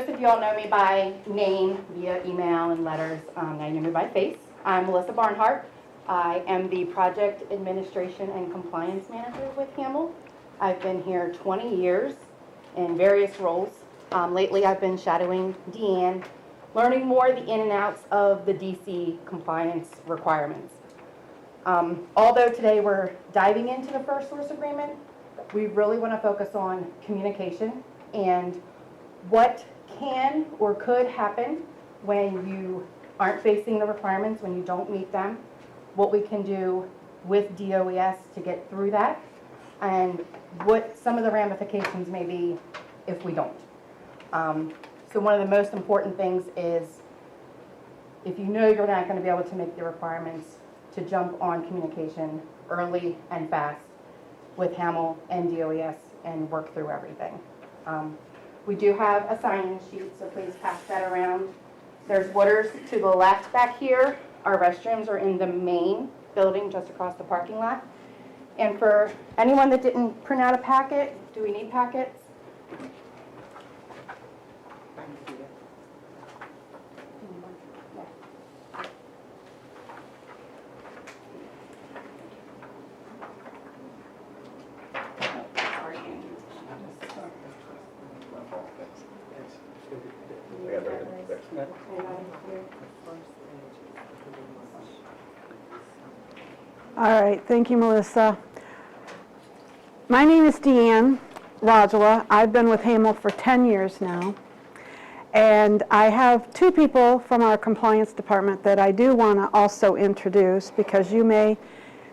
Most of you all know me by name via email and letters. Now you know me by face. I'm Melissa Barnhart. I am the Project Administration and Compliance Manager with Hamel. I've been here 20 years in various roles. Lately I've been shadowing Deanne, learning more the in and outs of the DC compliance requirements. Although today we're diving into the first source agreement, we really want to focus on communication and what can or could happen when you aren't facing the requirements, when you don't meet them, what we can do with DOES to get through that, and what some of the ramifications may be if we don't. So one of the most important things is, if you know you're not going to be able to make the requirements, to jump on communication early and fast with Hamel and DOES and work through everything. We do have a sign-in sheet, so please pass that around. There's waters to the left back here. Our restrooms are in the main building just across the parking lot. And for anyone that didn't print out a packet, do we need packets? All right, thank you, Melissa. My name is Deanne Rodula. I've been with Hamel for 10 years now. And I have two people from our compliance department that I do want to also introduce, because you may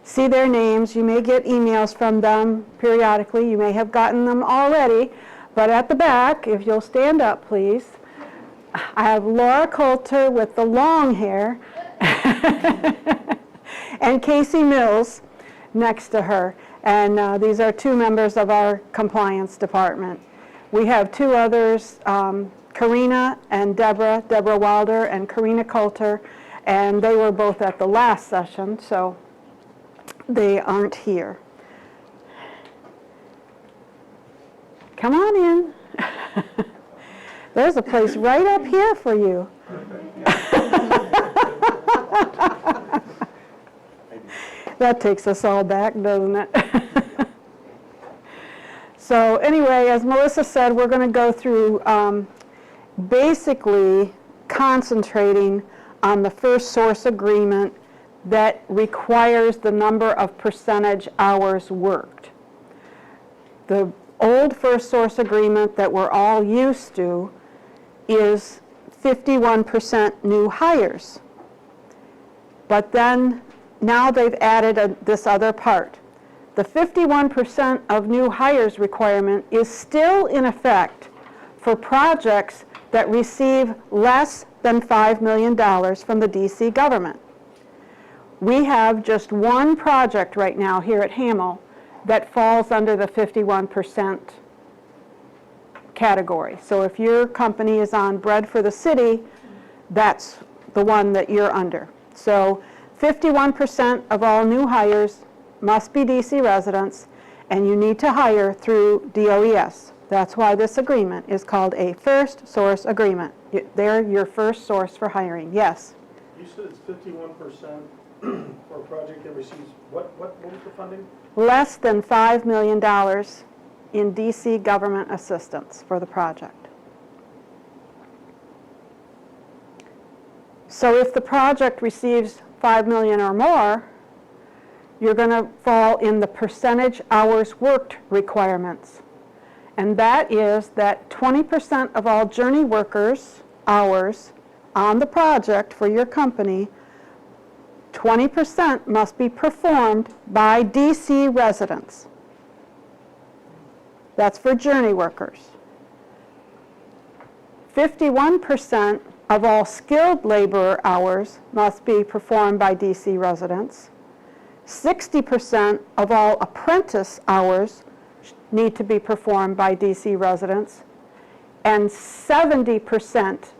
see their names, you may get emails from them periodically, you may have gotten them already, but at the back, if you'll stand up, please, I have Laura Coulter with the long hair and Casey Mills next to her. And these are two members of our compliance department. We have two others, Karina and Deborah Wilder and Karina Coulter, and they were both at the last session, so they aren't here. Come on in. There's a place right up here for you. That takes us all back, doesn't it? So anyway, as Melissa said, we're going to go through basically concentrating on the first source agreement that requires the number of percentage hours worked. The old first source agreement that we're all used to is 51% new hires. But then now they've added this other part. The 51% of new hires requirement is still in effect for projects that receive less than $5 million from the DC government. We have just one project right now here at Hamel that falls under the 51% category. So if your company is on Bread for the City, that's the one that you're under. So 51% of all new hires must be DC residents, and you need to hire through DOES. That's why this agreement is called a first source agreement. They're your first source for hiring. Yes? You said it's 51% for a project that receives, what was the funding? Less than $5 million in DC government assistance for the project. So if the project receives $5 million or more, you're going to fall in the percentage hours worked requirements. And that is that 20% of all journey workers' hours on the project for your company, 20% must be performed by DC residents. That's for journey workers. 51% of all skilled laborer hours must be performed by DC residents. 60% of all apprentice hours need to be performed by DC residents. And 70%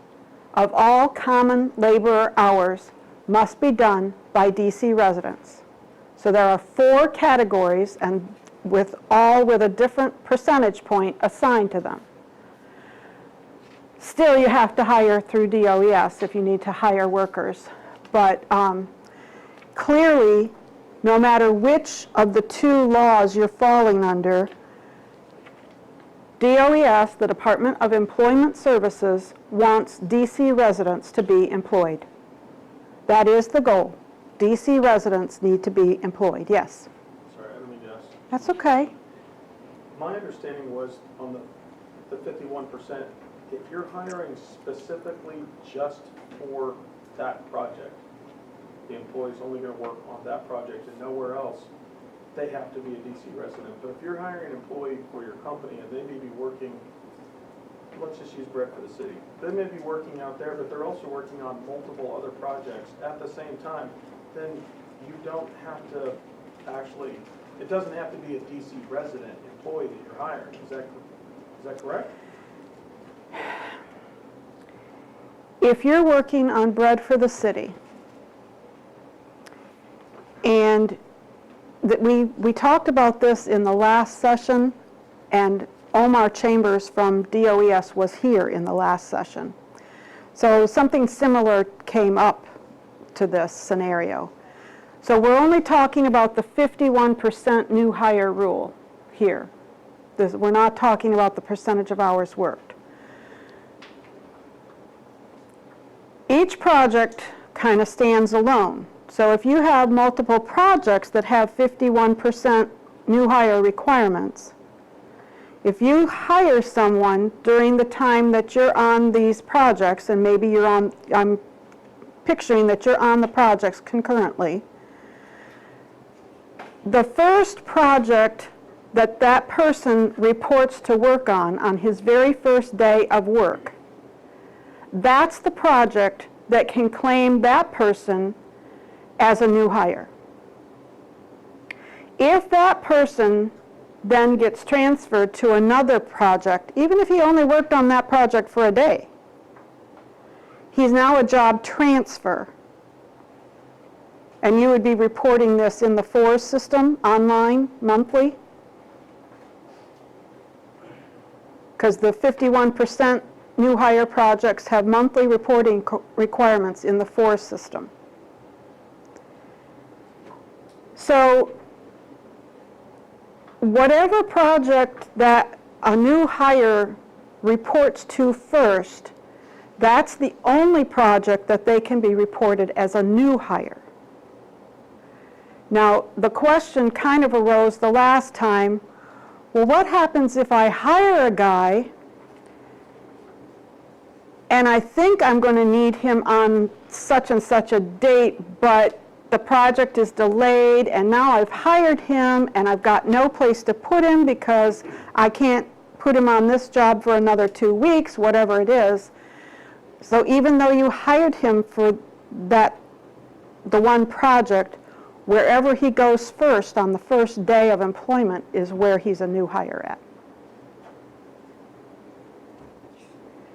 of all common laborer hours must be done by DC residents. So there are 4 categories, and with a different percentage point assigned to them. Still, you have to hire through DOES if you need to hire workers. But clearly, no matter which of the two laws you're falling under, DOES, the Department of Employment Services, wants DC residents to be employed. That is the goal. DC residents need to be employed, yes. Sorry, I don't mean to ask. That's okay. My understanding was on the 51%, if you're hiring specifically just for that project, the employee's only gonna work on that project and nowhere else, they have to be a DC resident. But if you're hiring an employee for your company and they may be working, let's just use Bread for the City. They may be working out there, but they're also working on multiple other projects at the same time, then you don't have to actually, it doesn't have to be a DC resident employee that you're hiring. Is that correct? If you're working on Bread for the City, and we talked about this in the last session, and Omar Chambers from DOES was here in the last session. So something similar came up to this scenario. So we're only talking about the 51% new hire rule here. We're not talking about the percentage of hours worked. Each project kind of stands alone. So if you have multiple projects that have 51% new hire requirements, if you hire someone during the time that you're on these projects, and maybe you're on, I'm picturing that you're on the projects concurrently, the first project that that person reports to work on his very first day of work, that's the project that can claim that person as a new hire. If that person then gets transferred to another project, even if he only worked on that project for a day, he's now a job transfer. And you would be reporting this in the FORS system, online, monthly. Because the 51% new hire projects have monthly reporting requirements in the FORS system. So whatever project that a new hire reports to first, that's the only project that they can be reported as a new hire. Now, the question kind of arose the last time, well, what happens if I hire a guy and I think I'm going to need him on such and such a date, but the project is delayed, and now I've hired him, and I've got no place to put him because I can't put him on this job for another 2 weeks, whatever it is. So even though you hired him for the one project, wherever he goes first on the first day of employment is where he's a new hire at.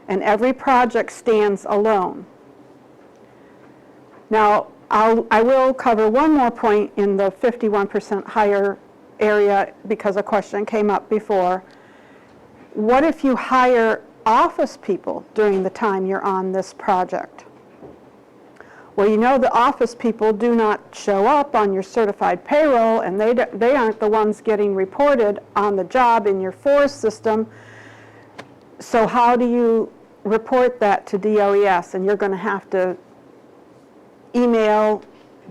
And every project stands alone. Now, I will cover one more point in the 51% hire area because a question came up before. What if you hire office people during the time you're on this project? Well, you know the office people do not show up on your certified payroll, and they aren't the ones getting reported on the job in your FORS system. So how do you report that to DOES? And you're going to have to email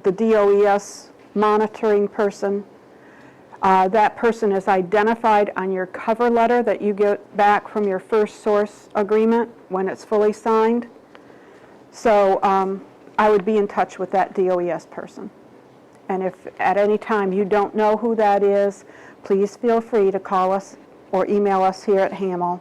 the DOES monitoring person. That person is identified on your cover letter that you get back from your first source agreement when it's fully signed. So I would be in touch with that DOES person. And if at any time you don't know who that is, please feel free to call us or email us here at Hamel.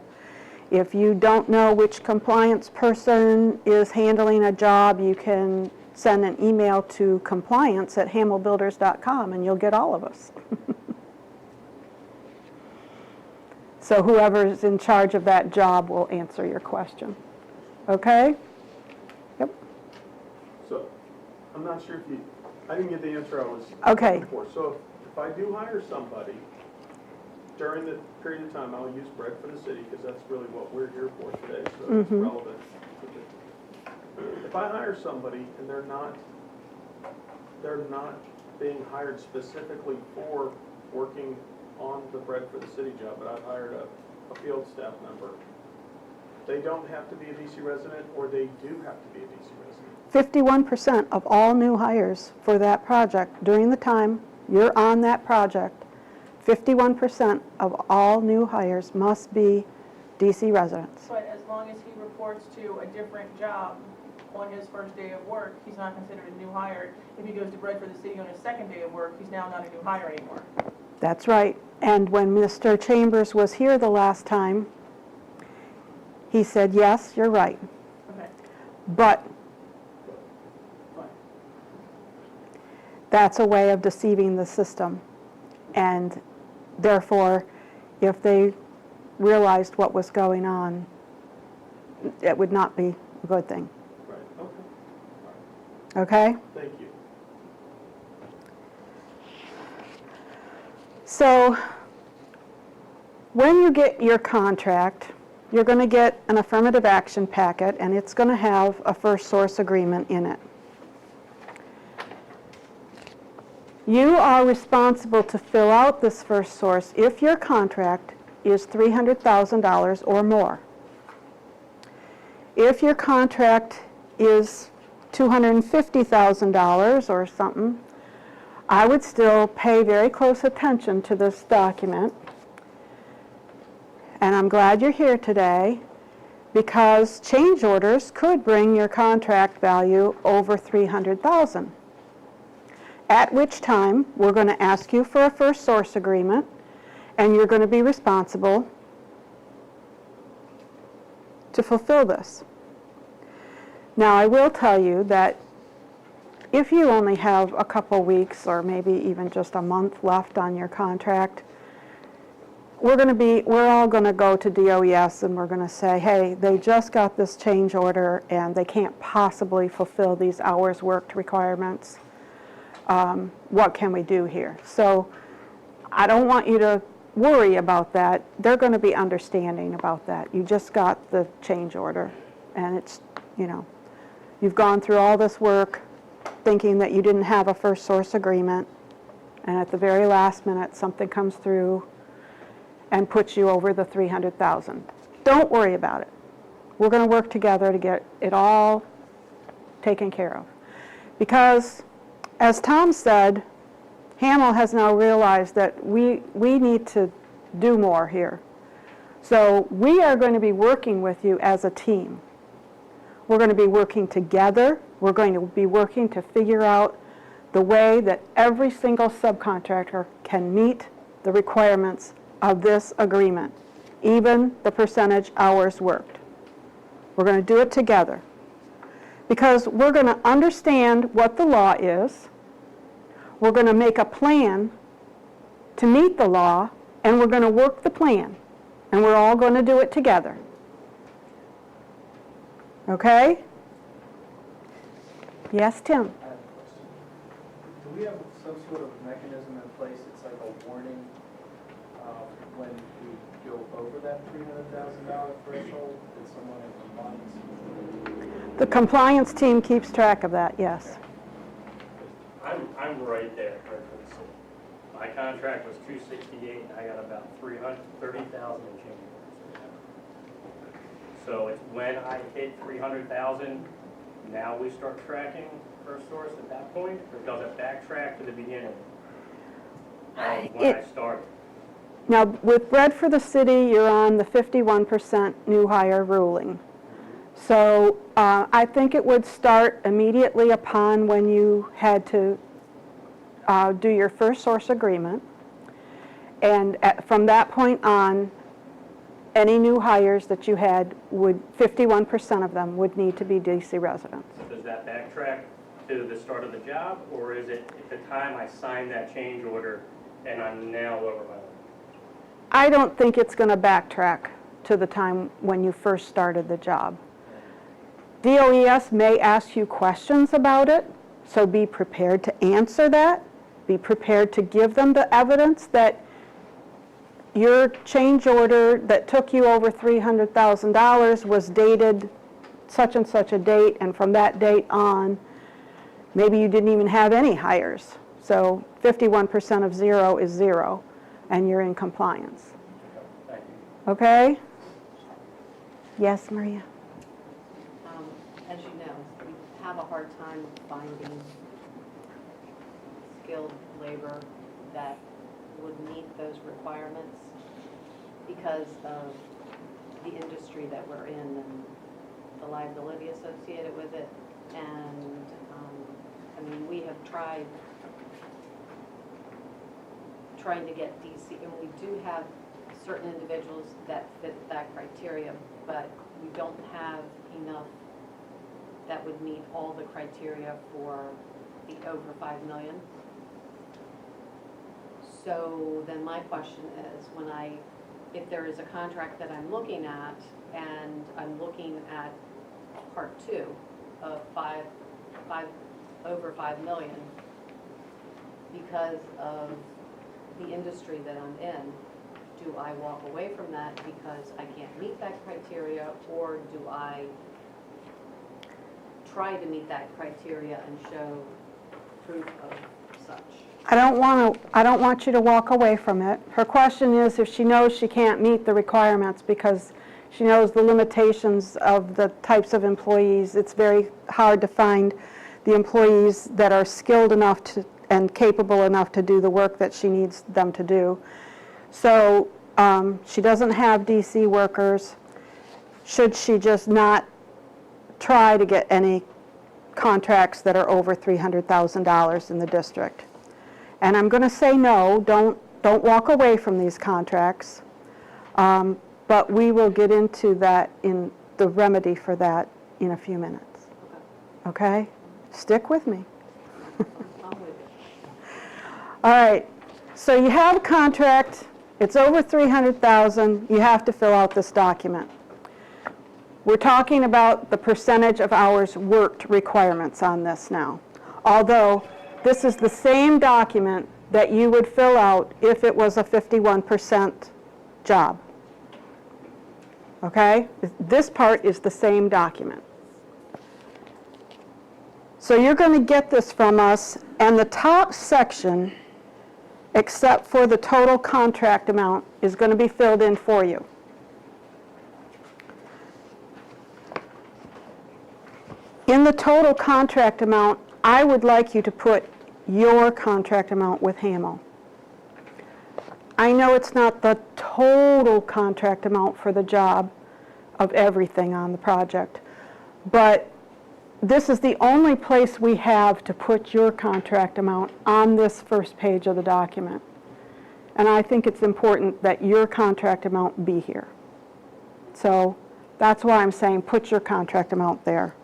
If you don't know which compliance person is handling a job, you can send an email to compliance@hamelbuilders.com and you'll get all of us. So whoever's in charge of that job will answer your question. Okay? Yep. So, I'm not sure if I didn't get the answer I was Okay. looking for. So if I do hire somebody during the period of time, I'll use Bread for the City, because that's really what we're here for today, so it's relevant. If I hire somebody and they're not being hired specifically for working on the Bread for the City job, but I've hired a field staff member, they don't have to be a DC resident, or they do have to be a DC resident? 51% of all new hires for that project during the time you're on that project, 51% of all new hires must be DC residents. But as long as he reports to a different job on his first day of work, he's not considered a new hire. If he goes to Bread for the City on his second day of work, he's now not a new hire anymore. That's right. And when Mr. Chambers was here the last time, he said, yes, you're right. Okay, But fine. that's a way of deceiving the system. And therefore, if they realized what was going on, it would not be a good thing. Right, okay. Okay? Thank you. So when you get your contract, you're going to get an affirmative action packet, and it's going to have a first source agreement in it. You are responsible to fill out this first source if your contract is $300,000 or more. If your contract is $250,000 or something, I would still pay very close attention to this document. And I'm glad you're here today, because change orders could bring your contract value over $300,000. At which time, we're going to ask you for a first source agreement, and you're going to be responsible to fulfill this. Now, I will tell you that if you only have a couple weeks or maybe even just a month left on your contract, we're all going to go to DOES and we're going to say, hey, they just got this change order and they can't possibly fulfill these hours worked requirements. What can we do here? So I don't want you to worry about that. They're going to be understanding about that. You just got the change order, and it's, you've gone through all this work thinking that you didn't have a first source agreement, and at the very last minute something comes through and puts you over the $300,000. Don't worry about it. We're going to work together to get it all taken care of. Because, as Tom said, Hamel has now realized that we need to do more here. So we are going to be working with you as a team. We're going to be working together. We're going to be working to figure out the way that every single subcontractor can meet the requirements of this agreement, even the percentage hours worked. We're going to do it together, because we're going to understand what the law is. We're going to make a plan to meet the law, and we're going to work the plan, and we're all going to do it together. Okay? Yes, Tim? I have a question. Do we have some sort of mechanism in place, it's like a warning when we go over that $300,000 threshold, that someone in compliance? The compliance team keeps track of that, yes. I'm right there, right for the city. My contract was $268, and I got about $330,000 in change. So it's when I hit $300,000, now we start tracking first source at that point, or does it backtrack to the beginning of when I started? Now, with Bread for the City, you're on the 51% new hire ruling. So I think it would start immediately upon when you had to do your first source agreement. And from that point on, any new hires that you had would, 51% of them would need to be DC residents. Does that backtrack to the start of the job, or is it at the time I signed that change order and I'm now over my limit? I don't think it's going to backtrack to the time when you first started the job. DOES may ask you questions about it, so be prepared to answer that. Be prepared to give them the evidence that your change order that took you over $300,000 was dated such and such a date, and from that date on, maybe you didn't even have any hires. So 51% of 0 is 0, and you're in compliance. Thank you. Okay? Yes, Maria? As you know, we have a hard time finding skilled labor that would meet those requirements because of the industry that we're in and the liability associated with it. And, I mean, we have trying to get DC, and we do have certain individuals that fit that criteria, but we don't have enough that would meet all the criteria for the over 5 million. So then my question is, if there is a contract that I'm looking at, and I'm looking at part 2 of over 5 million, because of the industry that I'm in, do I walk away from that because I can't meet that criteria, or do I try to meet that criteria and show proof of such? I don't want you to walk away from it. Her question is if she knows she can't meet the requirements because she knows the limitations of the types of employees. It's very hard to find the employees that are skilled enough to and capable enough to do the work that she needs them to do. So she doesn't have DC workers. Should she just not try to get any contracts that are over $300,000 in the district? And I'm going to say no, don't walk away from these contracts. But we will get into that, in the remedy for that, in a few minutes. Okay? Stick with me. I'm with it. All right, so you have a contract, it's over $300,000, you have to fill out this document. We're talking about the percentage of hours worked requirements on this now. Although, this is the same document that you would fill out if it was a 51% job. Okay? This part is the same document. So you're going to get this from us, and the top section, except for the total contract amount, is going to be filled in for you. In the total contract amount, I would like you to put your contract amount with Hamel. I know it's not the total contract amount for the job of everything on the project, but this is the only place we have to put your contract amount on this first page of the document. And I think it's important that your contract amount be here. So that's why I'm saying put your contract amount there.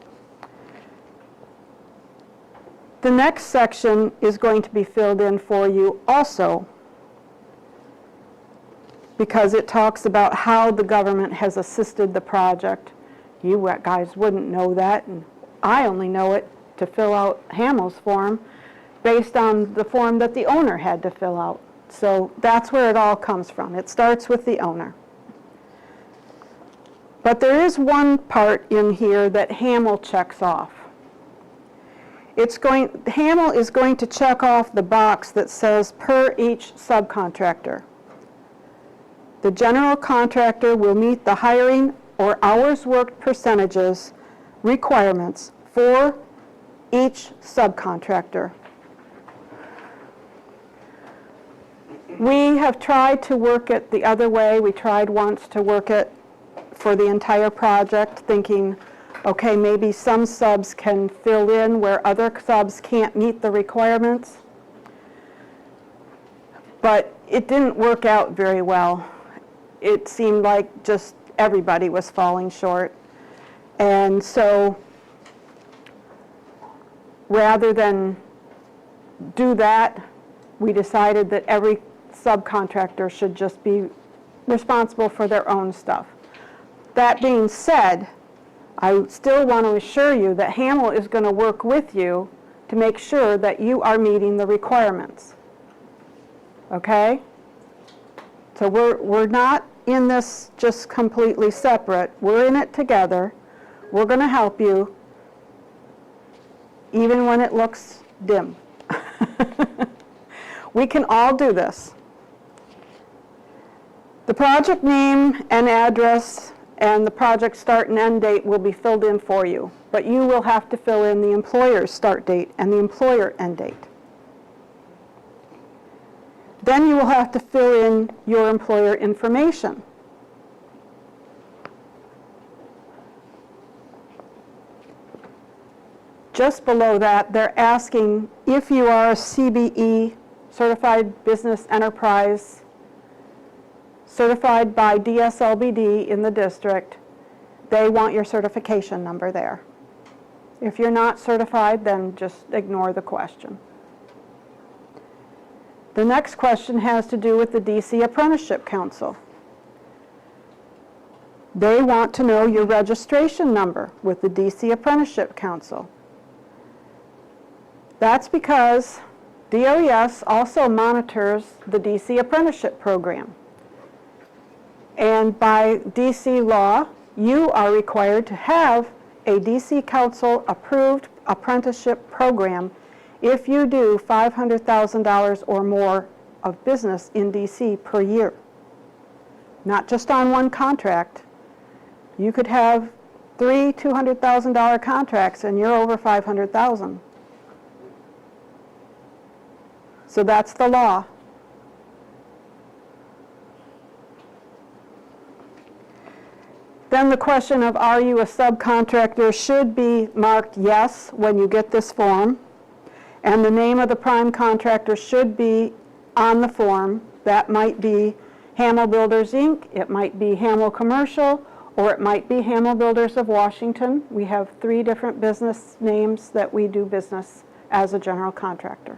The next section is going to be filled in for you also, because it talks about how the government has assisted the project. You guys wouldn't know that, and I only know it to fill out Hamel's form based on the form that the owner had to fill out. So that's where it all comes from. It starts with the owner. But there is one part in here that Hamel checks off. Hamel is going to check off the box that says per each subcontractor. The general contractor will meet the hiring or hours worked percentages requirements for each subcontractor. We have tried to work it the other way. We tried once to work it for the entire project, thinking, okay, maybe some subs can fill in where other subs can't meet the requirements. But it didn't work out very well. It seemed like just everybody was falling short. And so rather than do that, we decided that every subcontractor should just be responsible for their own stuff. That being said, I still want to assure you that Hamel is going to work with you to make sure that you are meeting the requirements. Okay? So we're not in this just completely separate. We're in it together. We're going to help you, even when it looks dim. We can all do this. The project name and address and the project start and end date will be filled in for you, but you will have to fill in the employer's start date and the employer end date. Then you will have to fill in your employer information. Just below that, they're asking if you are a CBE, Certified Business Enterprise, certified by DSLBD in the district, they want your certification number there. If you're not certified, then just ignore the question. The next question has to do with the DC Apprenticeship Council. They want to know your registration number with the DC Apprenticeship Council. That's because DOES also monitors the DC Apprenticeship Program. And by DC law, you are required to have a DC Council approved apprenticeship program if you do $500,000 or more of business in DC per year. Not just on one contract. You could have 3 $200,000 contracts and you're over $500,000. So that's the law. Then the question of are you a subcontractor should be marked yes when you get this form. And the name of the prime contractor should be on the form. That might be Hamel Builders, Inc., it might be Hamel Commercial, or it might be Hamel Builders of Washington. We have 3 different business names that we do business as a general contractor.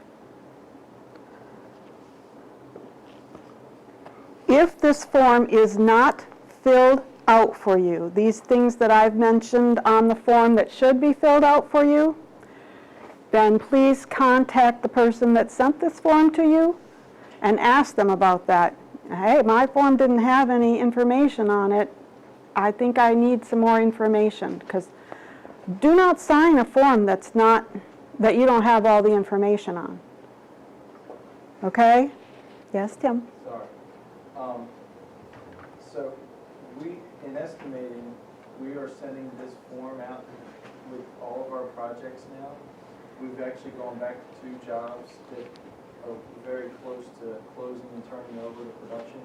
If this form is not filled out for you, these things that I've mentioned on the form that should be filled out for you, then please contact the person that sent this form to you and ask them about that. Hey, my form didn't have any information on it. I think I need some more information, because do not sign a form that you don't have all the information on. Okay? Yes, Tim? Sorry. So in estimating, we are sending this form out with all of our projects now. We've actually gone back to 2 jobs that are very close to closing and turning over to production,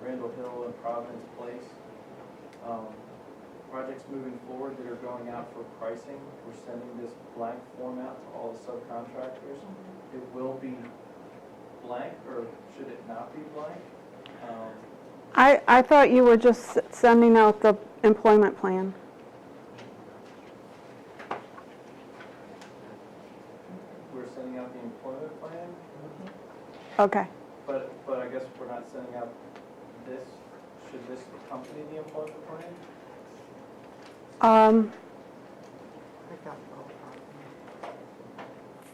Randall Hill and Providence Place. Projects moving forward that are going out for pricing, we're sending this blank form out to all the subcontractors. It will be blank, or should it not be blank? I thought you were just sending out the employment plan. We're sending out the employment plan, Okay. but I guess we're not sending out this. Should this accompany the employment plan?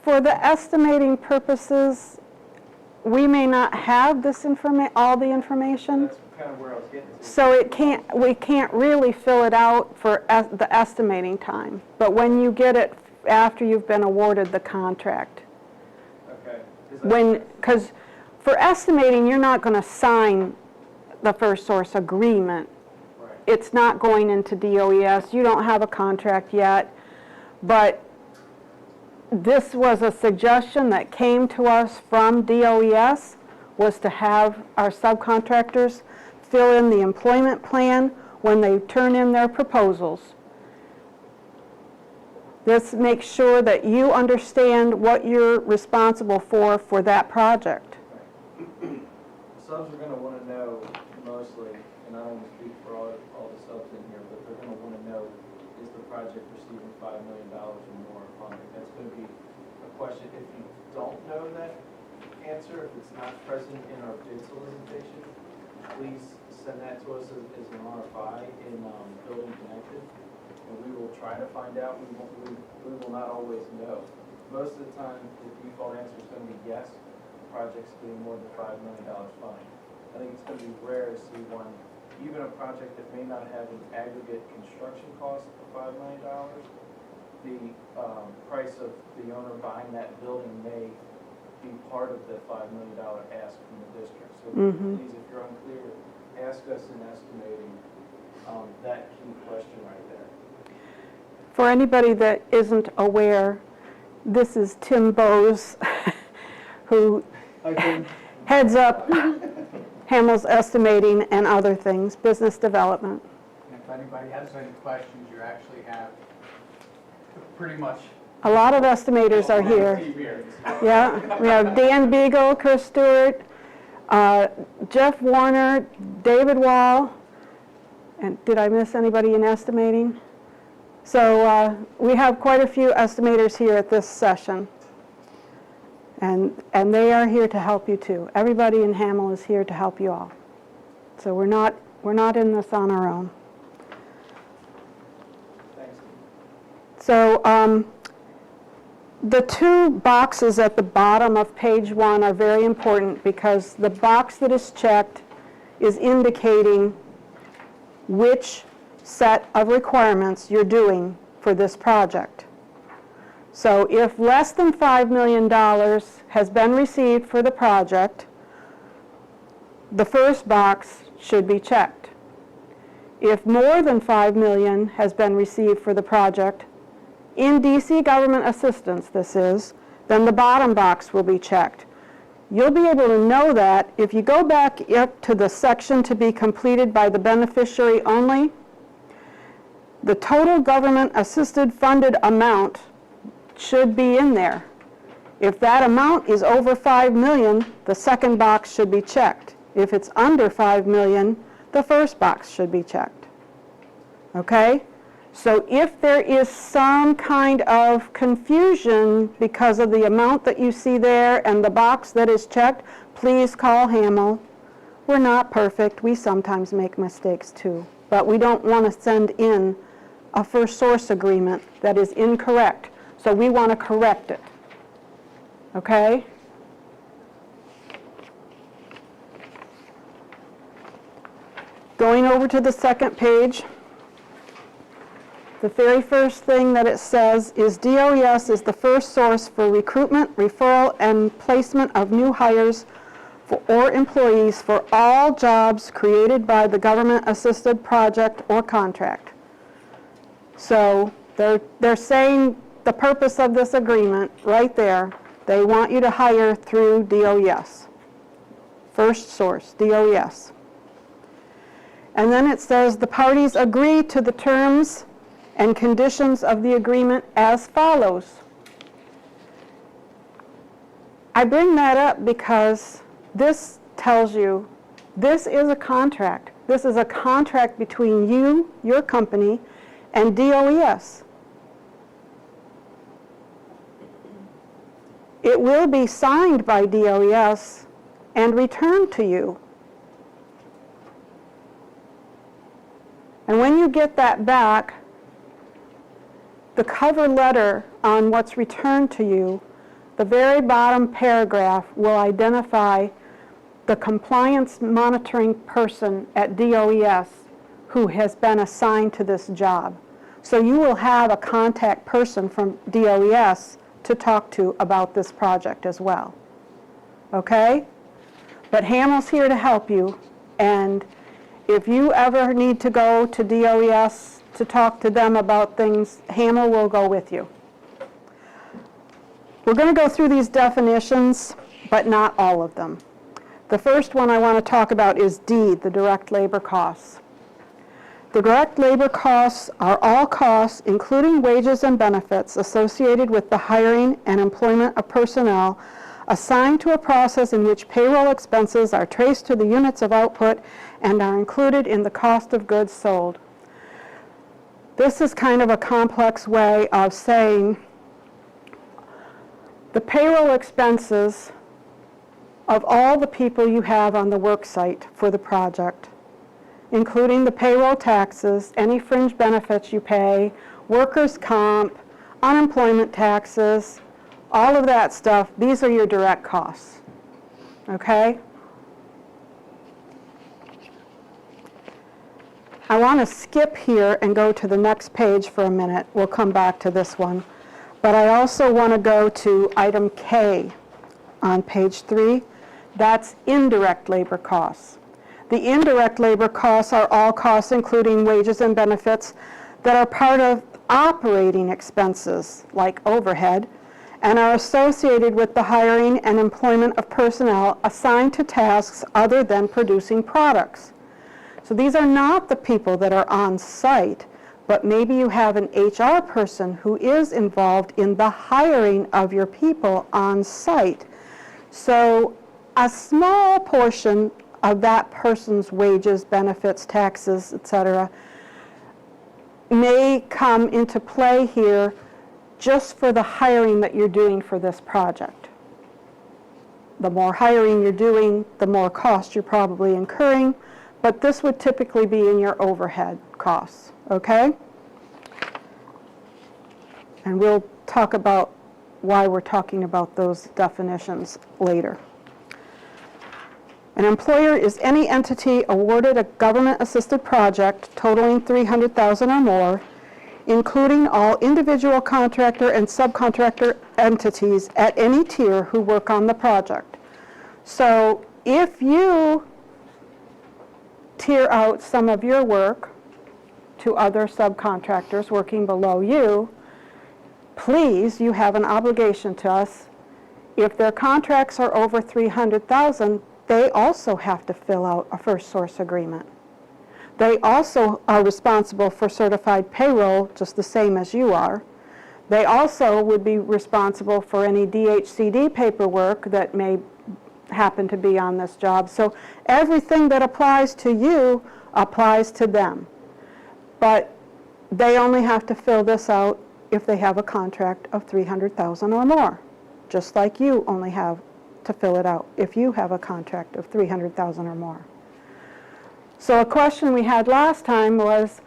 For the estimating purposes, we may not have this all the information. That's kind of where I was getting to. So we can't really fill it out for the estimating time. But when you get it after you've been awarded the contract. Okay. Because for estimating, you're not going to sign the first source agreement. Right. It's not going into DOES. You don't have a contract yet. But this was a suggestion that came to us from DOES, was to have our subcontractors fill in the employment plan when they turn in their proposals. This makes sure that you understand what you're responsible for that project. Subs are going to want to know mostly, and I don't want to speak for all the subs in here, but they're going to want to know, is the project receiving $5 million or more funding? That's going to be a question. If you don't know that answer, if it's not present in our bid solicitation, please send that to us as an RFI in Building Connected, and we will try to find out. We will not always know. Most of the time, the default answer is going to be yes, the project's getting more than $5 million funding. I think it's gonna be rare to see one, even a project that may not have an aggregate construction cost of $5 million, the price of the owner buying that building may be part of the $5 million ask from the district. So please, if you're unclear, ask us in estimating that key question right there. For anybody that isn't aware, this is Tim Bowes, who heads up Hamill's estimating and other things, business development. And if anybody has any questions, you actually have pretty much. A lot of estimators are here. Yeah, we have Dan Beagle, Chris Stewart, Jeff Warner, David Wall, and did I miss anybody in estimating? So we have quite a few estimators here at this session. And they are here to help you too. Everybody in Hamill is here to help you all. So we're not in this on our own. Thanks. So the two boxes at the bottom of page 1 are very important because the box that is checked is indicating which set of requirements you're doing for this project. So if less than $5 million has been received for the project, the first box should be checked. If more than $5 million has been received for the project, in DC government assistance this is, then the bottom box will be checked. You'll be able to know that if you go back up to the section to be completed by the beneficiary only, the total government assisted funded amount should be in there. If that amount is over $5 million, the second box should be checked. If it's under $5 million, the first box should be checked. Okay? So if there is some kind of confusion because of the amount that you see there and the box that is checked, please call Hamill. We're not perfect. We sometimes make mistakes too. But we don't want to send in a first source agreement that is incorrect. So we want to correct it. Okay? Going over to the second page, the very first thing that it says is DOES is the first source for recruitment, referral, and placement of new hires or employees for all jobs created by the government-assisted project or contract. So they're saying the purpose of this agreement right there. They want you to hire through DOES. First source, DOES. And then it says the parties agree to the terms and conditions of the agreement as follows. I bring that up because this tells you this is a contract. This is a contract between you, your company, and DOES. It will be signed by DOES and returned to you. And when you get that back, the cover letter on what's returned to you, the very bottom paragraph will identify the compliance monitoring person at DOES who has been assigned to this job. So you will have a contact person from DOES to talk to about this project as well. Okay? But Hamill's here to help you, and if you ever need to go to DOES to talk to them about things, Hamill will go with you. We're going to go through these definitions, but not all of them. The first one I want to talk about is D, the direct labor costs. The direct labor costs are all costs, including wages and benefits, associated with the hiring and employment of personnel assigned to a process in which payroll expenses are traced to the units of output and are included in the cost of goods sold. This is kind of a complex way of saying the payroll expenses of all the people you have on the work site for the project, including the payroll taxes, any fringe benefits you pay, workers' comp, unemployment taxes, all of that stuff. These are your direct costs. Okay? I want to skip here and go to the next page for a minute. We'll come back to this one. But I also want to go to item K on page 3. That's indirect labor costs. The indirect labor costs are all costs, including wages and benefits, that are part of operating expenses, like overhead, and are associated with the hiring and employment of personnel assigned to tasks other than producing products. So these are not the people that are on site, but maybe you have an HR person who is involved in the hiring of your people on site. So a small portion of that person's wages, benefits, taxes, etc., may come into play here just for the hiring that you're doing for this project. The more hiring you're doing, the more cost you're probably incurring, but this would typically be in your overhead costs, okay? And we'll talk about why we're talking about those definitions later. An employer is any entity awarded a government-assisted project totaling $300,000 or more, including all individual contractor and subcontractor entities at any tier who work on the project. So if you tier out some of your work to other subcontractors working below you, please, you have an obligation to us. If their contracts are over $300,000, they also have to fill out a first source agreement. They also are responsible for certified payroll, just the same as you are. They also would be responsible for any DHCD paperwork that may happen to be on this job. So everything that applies to you applies to them. But they only have to fill this out if they have a contract of $300,000 or more, just like you only have to fill it out if you have a contract of $300,000 or more. So a question we had last time was,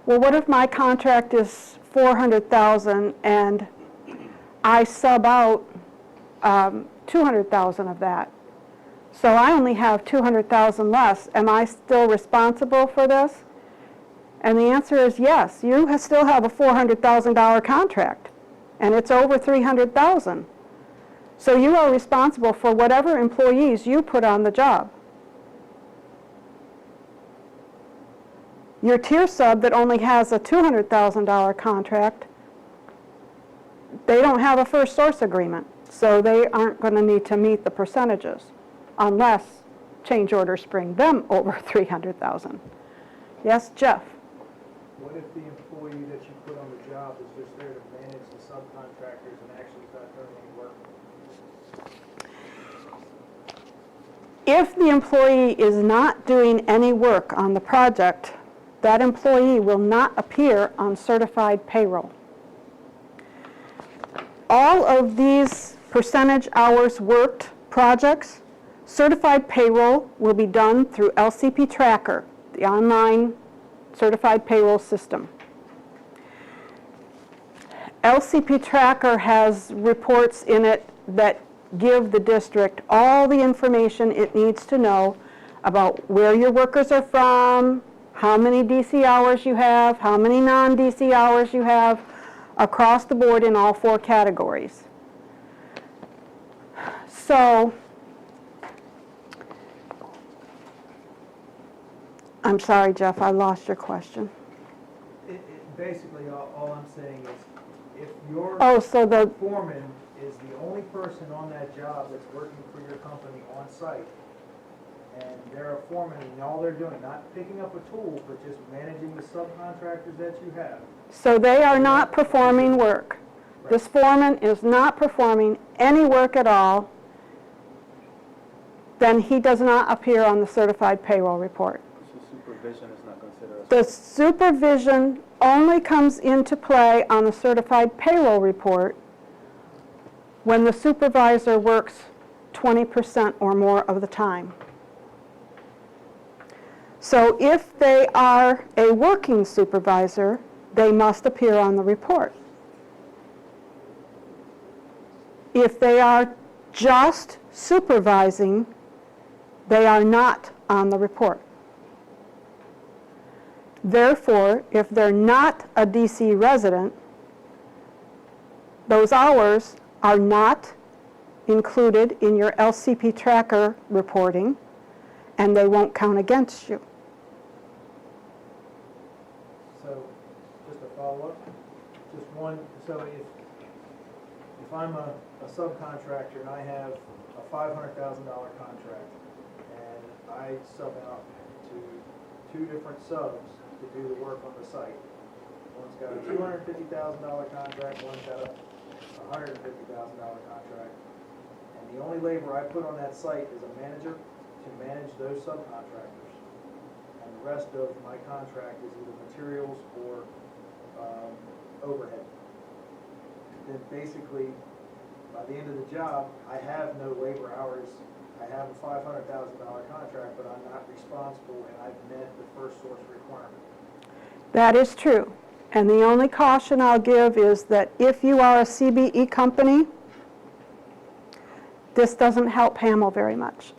well, what if my contract is $400,000 and I sub out $200,000 of that? So I only have $200,000 less. Am I still responsible for this? And the answer is yes. You still have a $400,000 contract, and it's over $300,000. So you are responsible for whatever employees you put on the job. Your tier sub that only has a $200,000 contract, they don't have a first source agreement, so they aren't going to need to meet the percentages unless change orders bring them over $300,000. Yes, Jeff? What if the employee that you put on the job is just there to manage the subcontractors and actually is not doing any work? If the employee is not doing any work on the project, that employee will not appear on certified payroll. All of these percentage hours worked projects, certified payroll will be done through LCP Tracker, the online certified payroll system. LCP Tracker has reports in it that give the district all the information it needs to know about where your workers are from, how many DC hours you have, how many non-DC hours you have, across the board in all 4 categories. So, I'm sorry, Jeff, I lost your question. Basically, all I'm saying is, if your So the foreman is the only person on that job that's working for your company on site, and they're a foreman, and all they're doing, not picking up a tool, but just managing the subcontractors that you have. So they are not performing work. This foreman is not performing any work at all, then he does not appear on the certified payroll report. So supervision is not considered. The supervision only comes into play on the certified payroll report when the supervisor works 20% or more of the time. So if they are a working supervisor, they must appear on the report. If they are just supervising, they are not on the report. Therefore, if they're not a DC resident, those hours are not included in your LCP tracker reporting, and they won't count against you. So, just a follow-up, just one, so if I'm a subcontractor and I have a $500,000 contract, and I sub out to 2 different subs to do the work on the site. One's got a $250,000 contract, one's got a $150,000 contract. And the only labor I put on that site is a manager to manage those subcontractors. And the rest of my contract is either materials or overhead. Then basically, by the end of the job, I have no labor hours. I have a $500,000 contract, but I'm not responsible, and I've met the first source requirement. That is true. And the only caution I'll give is that if you are a CBE company, this doesn't help Hamel very much.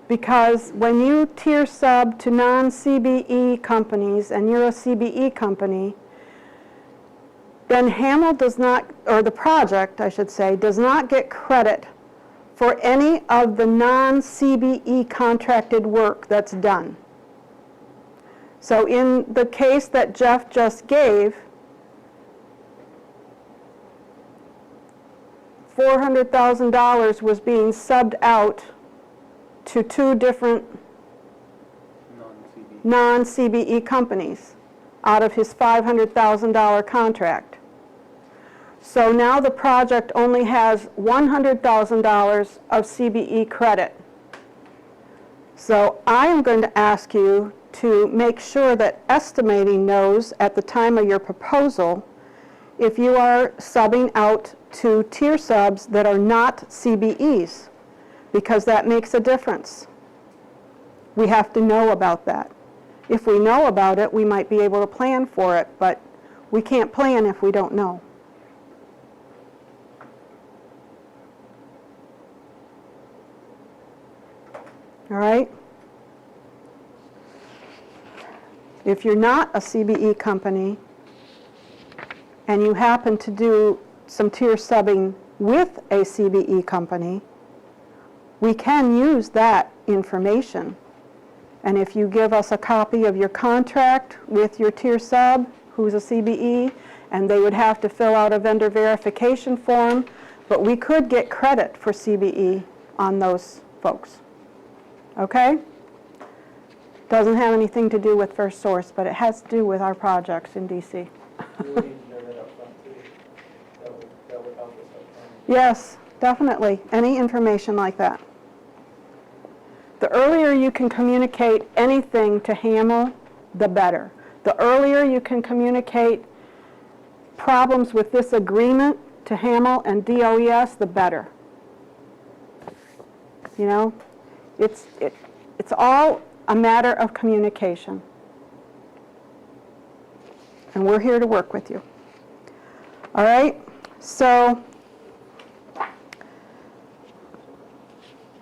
Because when you tier sub to non-CBE companies and you're a CBE company, then Hamel does not, or the project, I should say, does not get credit for any of the non-CBE contracted work that's done. So in the case that Jeff just gave, $400,000 was being subbed out to 2 different non-CBE companies out of his $500,000 contract. So now the project only has $100,000 of CBE credit. So I am going to ask you to make sure that estimating knows at the time of your proposal if you are subbing out to tier subs that are not CBEs, because that makes a difference. We have to know about that. If we know about it, we might be able to plan for it, but we can't plan if we don't know. All right? If you're not a CBE company and you happen to do some tier subbing with a CBE company, we can use that information. And if you give us a copy of your contract with your tier sub, who's a CBE, and they would have to fill out a vendor verification form, but we could get credit for CBE on those folks. Okay? Doesn't have anything to do with First Source, but it has to do with our projects in DC. We would need to know that up front too. That would help us up front. Yes, definitely. Any information like that. The earlier you can communicate anything to Hamel, the better. The earlier you can communicate problems with this agreement to Hamel and DOES, the better. You know, it's all a matter of communication. And we're here to work with you. All right? So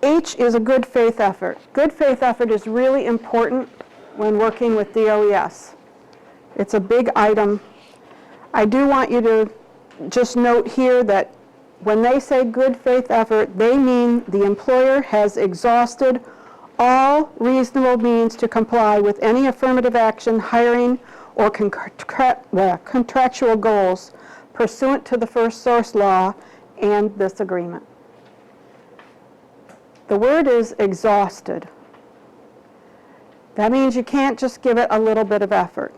H is a good faith effort. Good faith effort is really important when working with DOES. It's a big item. I do want you to just note here that when they say good faith effort, they mean the employer has exhausted all reasonable means to comply with any affirmative action, hiring, or contractual goals pursuant to the First Source law and this agreement. The word is exhausted. That means you can't just give it a little bit of effort.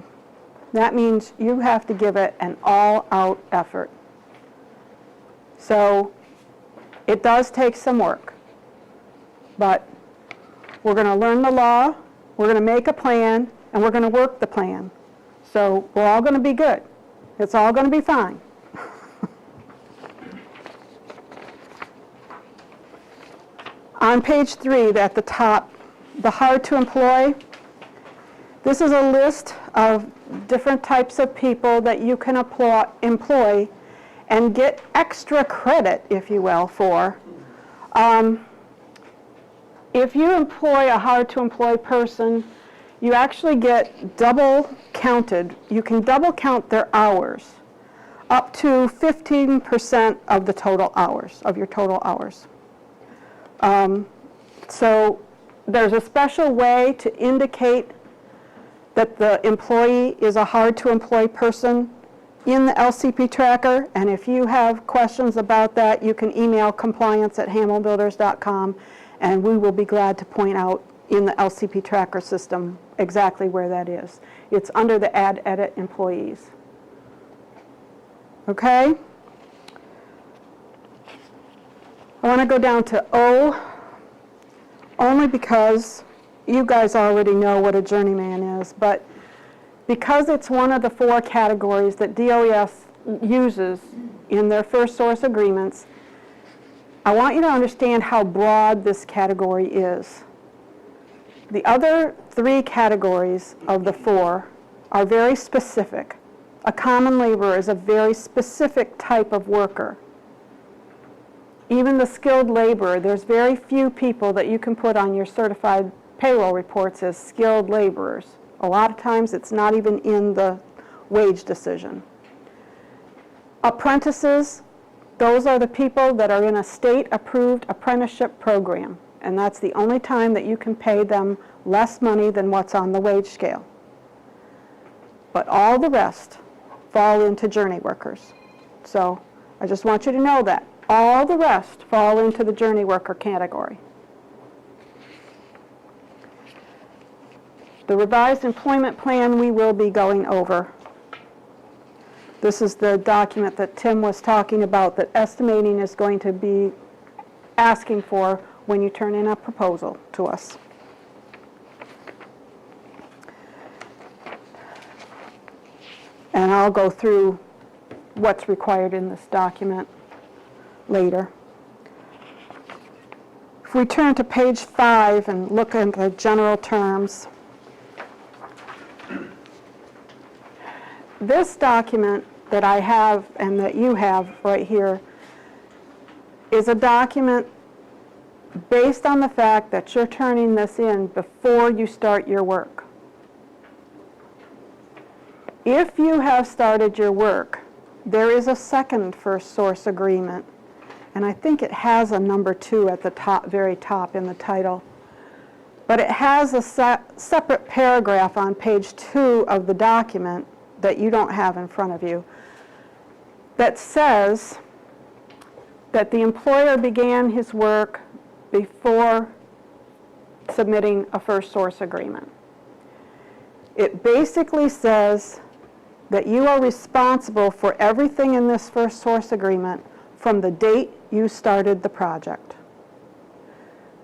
That means you have to give it an all-out effort. So it does take some work, but we're going to learn the law, we're going to make a plan, and we're going to work the plan. So we're all going to be good. It's all going to be fine. On page 3, at the top, the hard to employ, this is a list of different types of people that you can employ and get extra credit, if you will, for. If you employ a hard to employ person, you actually get double counted. You can double count their hours, up to 15% of the total hours, of your total hours. So there's a special way to indicate that the employee is a hard-to-employ person in the LCP tracker, and if you have questions about that, you can email compliance@hamillbuilders.com, and we will be glad to point out in the LCP tracker system exactly where that is. It's under the Add Edit Employees. Okay? I want to go down to O, only because you guys already know what a journeyman is, but because it's one of the 4 categories that DOES uses in their first source agreements, I want you to understand how broad this category is. The other 3 categories of the 4 are very specific. A common laborer is a very specific type of worker. Even the skilled laborer, there's very few people that you can put on your certified payroll reports as skilled laborers. A lot of times it's not even in the wage decision. Apprentices, those are the people that are in a state-approved apprenticeship program, and that's the only time that you can pay them less money than what's on the wage scale. But all the rest fall into journey workers. So I just want you to know that. All the rest fall into the journey worker category. The revised employment plan we will be going over. This is the document that Tim was talking about that estimating is going to be asking for when you turn in a proposal to us. And I'll go through what's required in this document later. If we turn to page 5 and look at the general terms, this document that I have and that you have right here is a document based on the fact that you're turning this in before you start your work. If you have started your work, there is a second first source agreement, and I think it has a number 2 at the top, very top in the title. But it has a separate paragraph on page 2 of the document that you don't have in front of you that says that the employer began his work before submitting a first source agreement. It basically says that you are responsible for everything in this first source agreement from the date you started the project.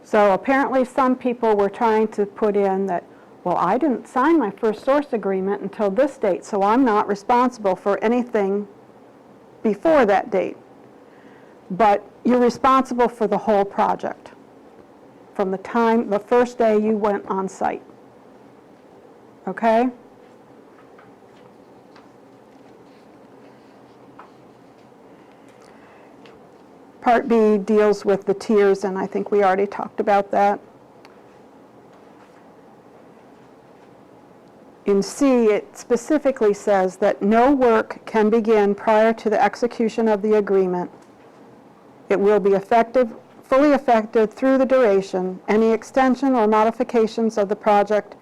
So apparently some people were trying to put in that, well, I didn't sign my first source agreement until this date, so I'm not responsible for anything before that date. But you're responsible for the whole project from the time, the first day you went on site. Okay? Part B deals with the tiers, and I think we already talked about that. In C, it specifically says that no work can begin prior to the execution of the agreement. It will be fully effective through the duration, any extension or modifications of the project,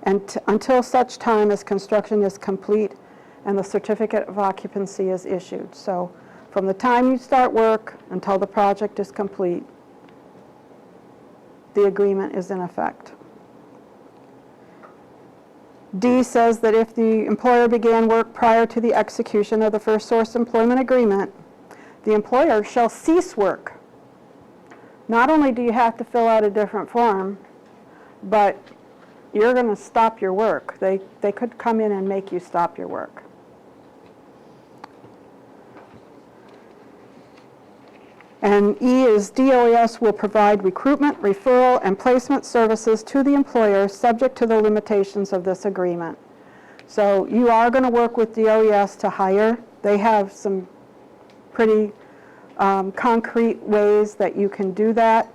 and until such time as construction is complete and the certificate of occupancy is issued. So from the time you start work until the project is complete, the agreement is in effect. D says that if the employer began work prior to the execution of the first source employment agreement, the employer shall cease work. Not only do you have to fill out a different form, but you're going to stop your work. They could come in and make you stop your work. And E is DOES will provide recruitment, referral, and placement services to the employer subject to the limitations of this agreement. So you are going to work with DOES to hire. They have some pretty concrete ways that you can do that.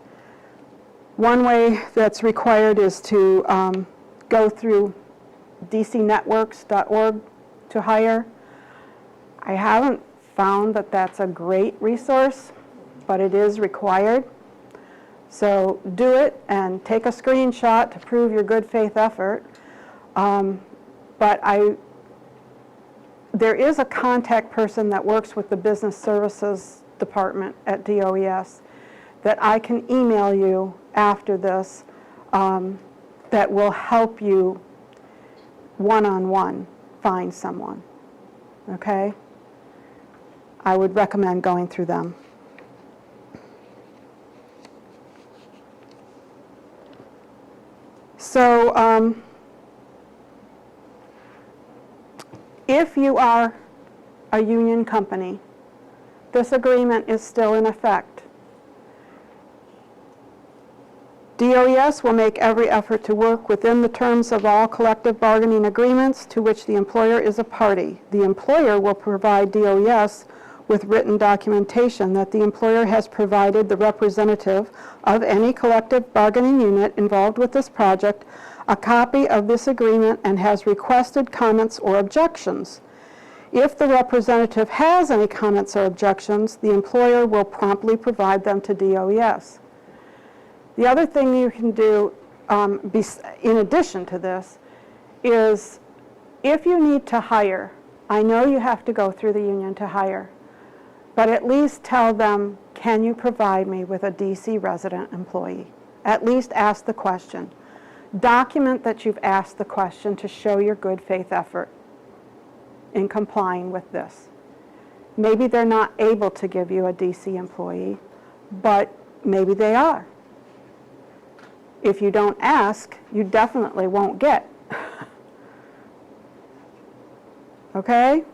One way that's required is to go through dcnetworks.org to hire. I haven't found that that's a great resource, but it is required. So do it and take a screenshot to prove your good faith effort. But there is a contact person that works with the Business Services Department at DOES that I can email you after this that will help you one-on-one find someone, okay? I would recommend going through them. So if you are a union company, this agreement is still in effect. DOES will make every effort to work within the terms of all collective bargaining agreements to which the employer is a party. The employer will provide DOES with written documentation that the employer has provided the representative of any collective bargaining unit involved with this project a copy of this agreement and has requested comments or objections. If the representative has any comments or objections, the employer will promptly provide them to DOES. The other thing you can do, in addition to this, is if you need to hire, I know you have to go through the union to hire, but at least tell them, can you provide me with a DC resident employee? At least ask the question. Document that you've asked the question to show your good faith effort in complying with this. Maybe they're not able to give you a DC employee, but maybe they are. If you don't ask, you definitely won't get. Okay?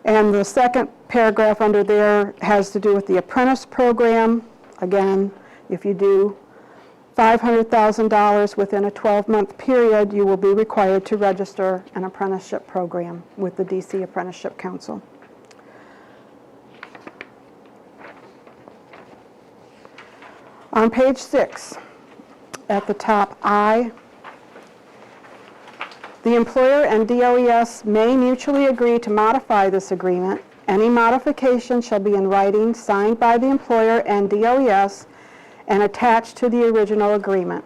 And the second paragraph under there has to do with the apprentice program. Again, if you do $500,000 within a 12-month period, you will be required to register an apprenticeship program with the DC Apprenticeship Council. On page 6, at the top I, the employer and DOES may mutually agree to modify this agreement. Any modification shall be in writing, signed by the employer and DOES, and attached to the original agreement.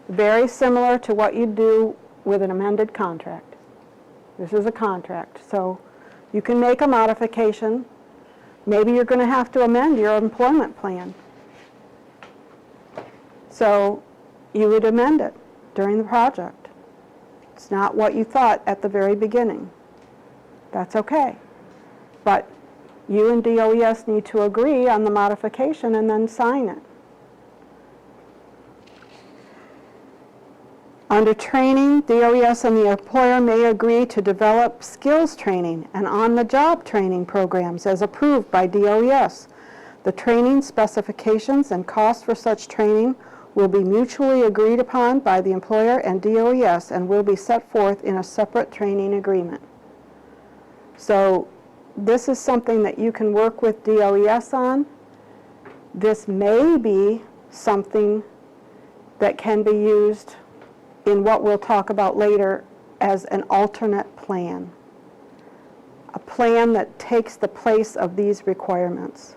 Very similar to what you do with an amended contract. This is a contract, so you can make a modification. Maybe you're going to have to amend your employment plan. So you would amend it during the project. It's not what you thought at the very beginning. That's okay. But you and DOES need to agree on the modification and then sign it. Under training, DOES and the employer may agree to develop skills training and on-the-job training programs as approved by DOES. The training specifications and costs for such training will be mutually agreed upon by the employer and DOES and will be set forth in a separate training agreement. So this is something that you can work with DOES on. This may be something that can be used in what we'll talk about later as an alternate plan. A plan that takes the place of these requirements.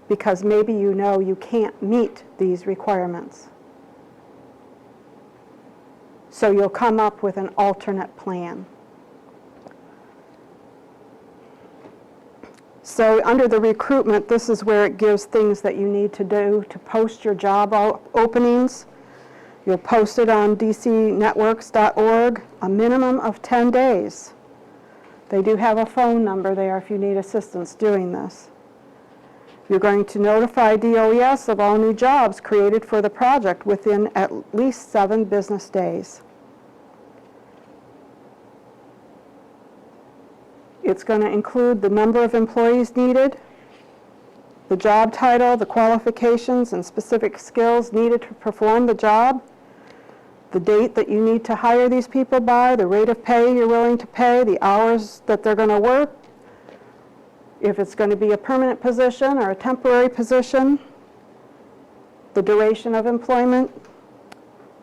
Because maybe you know you can't meet these requirements. So you'll come up with an alternate plan. So under the recruitment, this is where it gives things that you need to do to post your job openings. You'll post it on dcnetworks.org, a minimum of 10 days. They do have a phone number there if you need assistance doing this. You're going to notify DOES of all new jobs created for the project within at least 7 business days. It's going to include the number of employees needed, the job title, the qualifications and specific skills needed to perform the job, the date that you need to hire these people by, the rate of pay you're willing to pay, the hours that they're going to work, if it's going to be a permanent position or a temporary position, the duration of employment,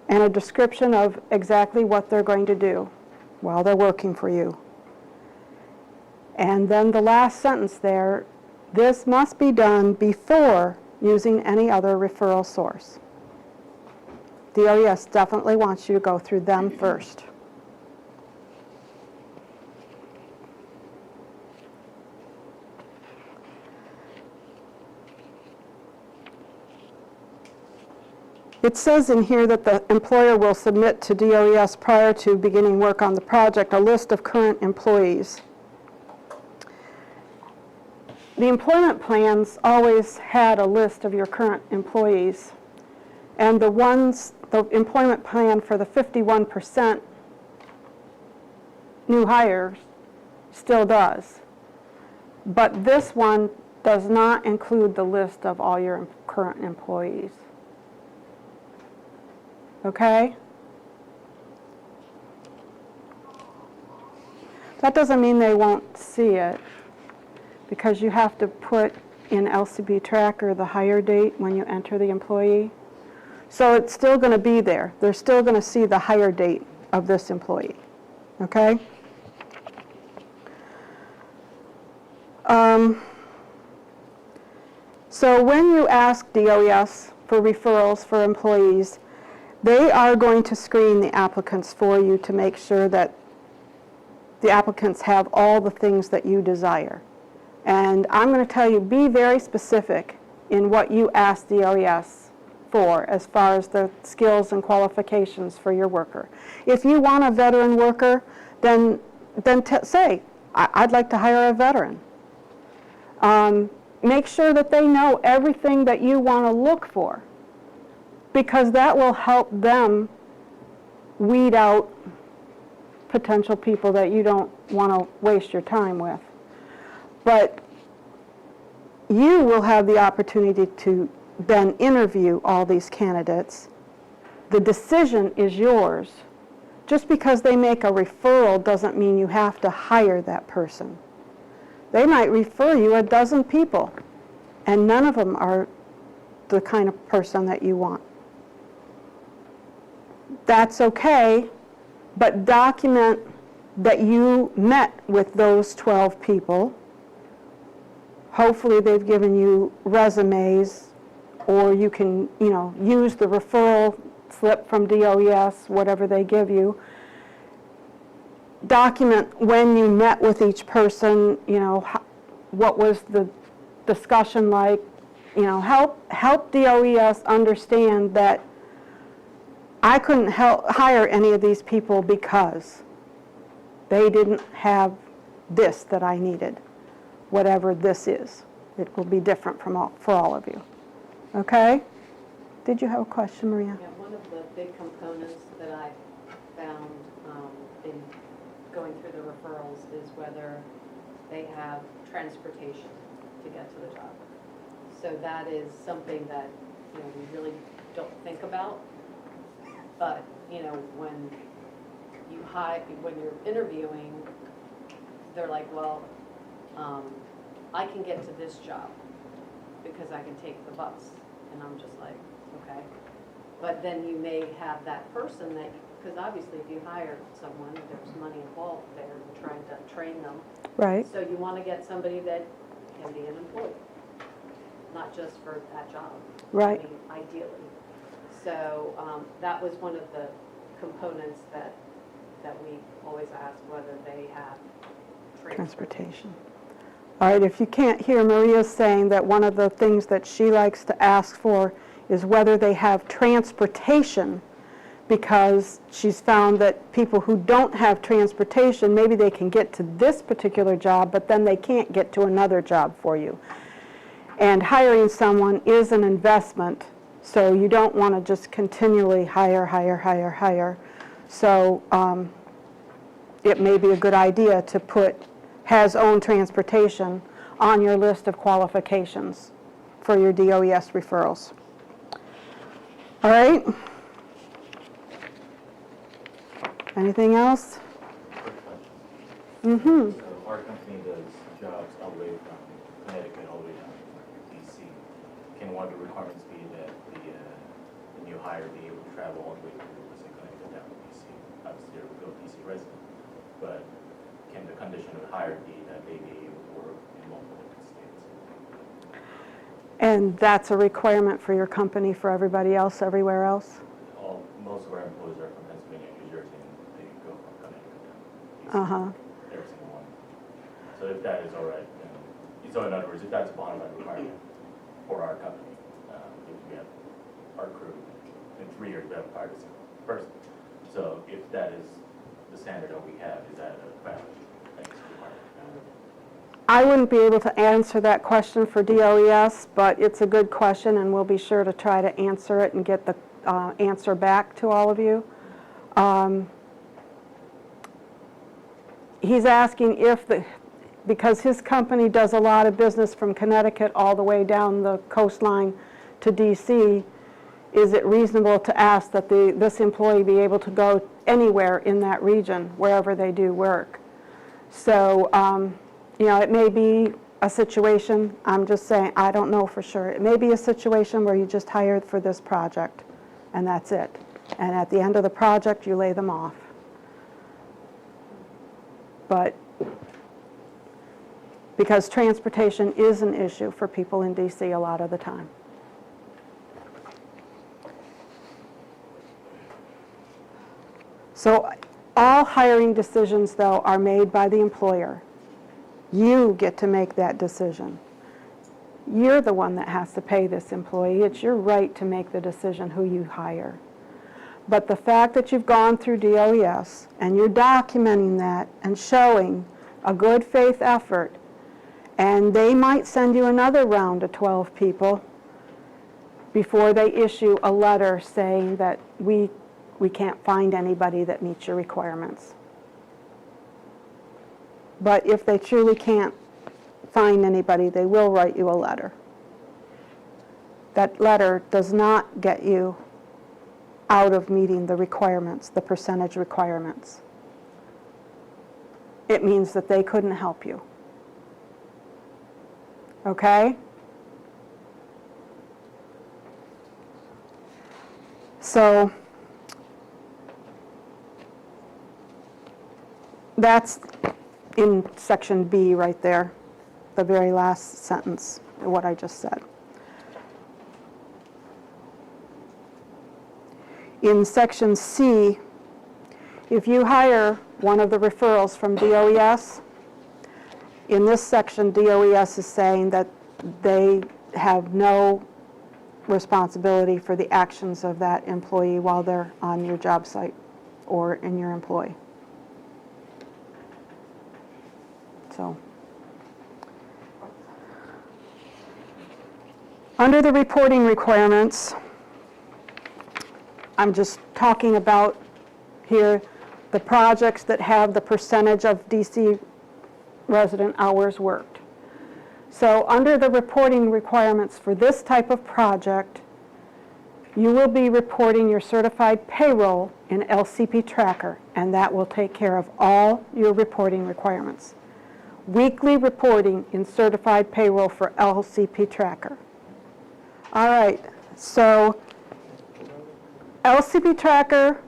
and a description of exactly what they're going to do while they're working for you. And then the last sentence there, this must be done before using any other referral source. DOES definitely wants you to go through them first. It says in here that the employer will submit to DOES prior to beginning work on the project a list of current employees. The employment plans always had a list of your current employees, and the employment plan for the 51% new hires still does. But this one does not include the list of all your current employees. Okay? That doesn't mean they won't see it, because you have to put in LCB Tracker the hire date when you enter the employee. So it's still going to be there. They're still going to see the hire date of this employee. Okay? So when you ask DOES for referrals for employees, they are going to screen the applicants for you to make sure that the applicants have all the things that you desire. And I'm going to tell you, be very specific in what you ask DOES for as far as the skills and qualifications for your worker. If you want a veteran worker, then say, I'd like to hire a veteran. Make sure that they know everything that you want to look for, because that will help them weed out potential people that you don't want to waste your time with. But you will have the opportunity to then interview all these candidates. The decision is yours. Just because they make a referral doesn't mean you have to hire that person. They might refer you a dozen people, and none of them are the kind of person that you want. That's okay, but document that you met with those 12 people. Hopefully they've given you resumes, or you can, use the referral slip from DOES, whatever they give you. Document when you met with each person, what was the discussion like. Help DOES understand that I couldn't hire any of these people because they didn't have this that I needed, whatever this is. It will be different for all of you. Okay? Did you have a question, Maria? Yeah, one of the big components that I found in going through the referrals is whether they have transportation to get to the job. So that is something that, we really don't think about. But, when you're interviewing, they're like, well, I can get to this job because I can take the bus. And I'm just like, okay. But then you may have that person that, because obviously if you hire someone, there's money involved there in trying to train them. Right. So you want to get somebody that can be an employee, not just for that job. Right. I mean, ideally. So that was one of the components that we always ask, whether they have Transportation. All right, if you can't hear, Maria's saying that one of the things that she likes to ask for is whether they have transportation, because she's found that people who don't have transportation, maybe they can get to this particular job, but then they can't get to another job for you. And hiring someone is an investment, so you don't want to just continually hire. So it may be a good idea to put has own transportation on your list of qualifications for your DOES referrals. All right? Anything else? Mm-hmm. So our company does jobs all the way from Connecticut all the way down to DC. Can one of the requirements be that the new hire be able to travel all the way through, let's say, Connecticut down to DC? Obviously, they're a DC resident, but can the condition of the hire be that they be able to work in multiple different states? And that's a requirement for your company, for everybody else, everywhere else? Most of our employees are from Pennsylvania, New Jersey, and they go from Connecticut down to DC. Uh-huh. Every single one. So if that is all right, then, so in other words, if that's a bona fide requirement for our company, if we have our crew, in 3 years we haven't hired a single person. So if that is the standard that we have, is that a valid requirement? I wouldn't be able to answer that question for DOES, but it's a good question, and we'll be sure to try to answer it and get the answer back to all of you. He's asking if because his company does a lot of business from Connecticut all the way down the coastline to DC, is it reasonable to ask that this employee be able to go anywhere in that region, wherever they do work? So, it may be a situation, I'm just saying, I don't know for sure. It may be a situation where you just hired for this project, and that's it. And at the end of the project, you lay them off. But because transportation is an issue for people in DC a lot of the time. So all hiring decisions, though, are made by the employer. You get to make that decision. You're the one that has to pay this employee. It's your right to make the decision who you hire. But the fact that you've gone through DOES and you're documenting that and showing a good faith effort, and they might send you another round of 12 people before they issue a letter saying that we can't find anybody that meets your requirements. But if they truly can't find anybody, they will write you a letter. That letter does not get you out of meeting the requirements, the percentage requirements. It means that they couldn't help you. Okay? So that's in section B right there, the very last sentence, what I just said. In section C, if you hire one of the referrals from DOES, in this section, DOES is saying that they have no responsibility for the actions of that employee while they're on your job site or in your employ. So, under the reporting requirements, I'm just talking about here the projects that have the percentage of DC resident hours worked. So under the reporting requirements for this type of project, you will be reporting your certified payroll in LCP Tracker, and that will take care of all your reporting requirements. Weekly reporting in certified payroll for LCP Tracker. All right, so LCP Tracker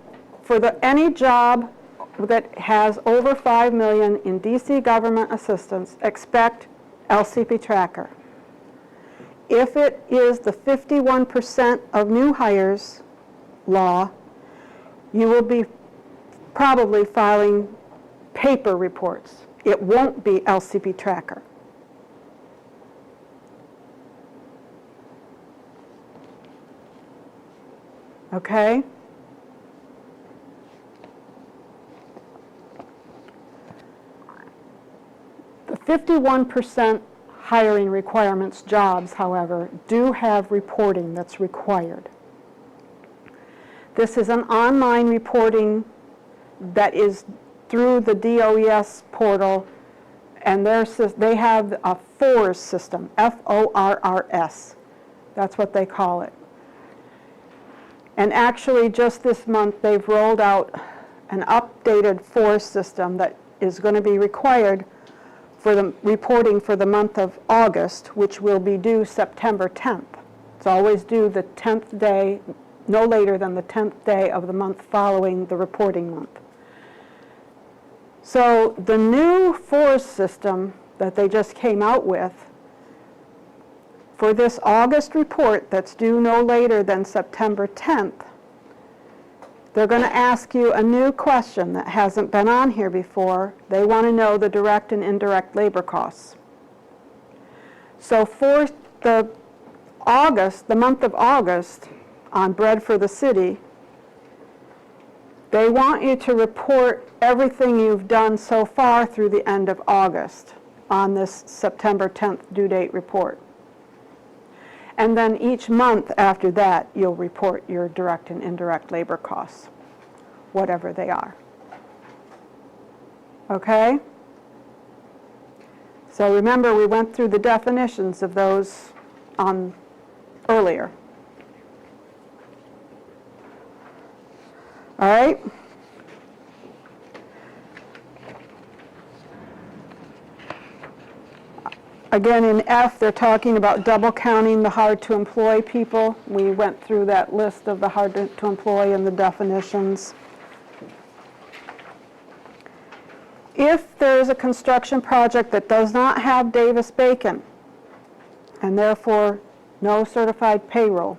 for any job that has over 5 million in DC government assistance, expect LCP Tracker. If it is the 51% of new hires law, you will be probably filing paper reports. It won't be LCP Tracker. Okay? The 51% hiring requirements jobs, however, do have reporting that's required. This is an online reporting that is through the DOES portal, and they have a FORS system, F-O-R-R-S. That's what they call it. And actually, just this month, they've rolled out an updated FORS system that is going to be required for the reporting for the month of August, which will be due September 10th. It's always due the 10th day no later than the 10th day of the month following the reporting month. So the new FORS system that they just came out with for this August report that's due no later than September 10th, they're going to ask you a new question that hasn't been on here before. They want to know the direct and indirect labor costs. So for the month of August, on Bread for the City, they want you to report everything you've done so far through the end of August on this September 10th due date report. And then each month after that, you'll report your direct and indirect labor costs, whatever they are. Okay? So remember, we went through the definitions of those earlier. All right? Again, in F, they're talking about double counting the hard-to-employ people. We went through that list of the hard-to-employ and the definitions. If there is a construction project that does not have Davis-Bacon, and therefore no certified payroll,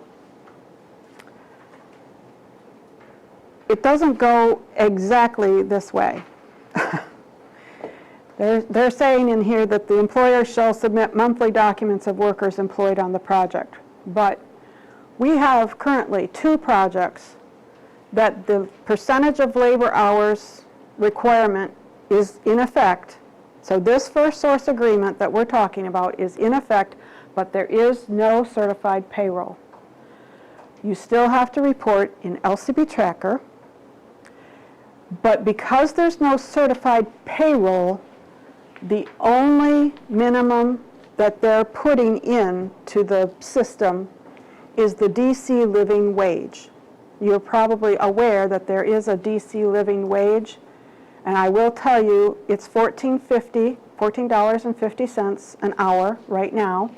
it doesn't go exactly this way. They're saying in here that the employer shall submit monthly documents of workers employed on the project. But we have currently 2 projects that the percentage of labor hours requirement is in effect. So this first source agreement that we're talking about is in effect, but there is no certified payroll. You still have to report in LCB Tracker, but because there's no certified payroll, the only minimum that they're putting in to the system is the DC living wage. You're probably aware that there is a DC living wage, and I will tell you it's $14.50 an hour right now.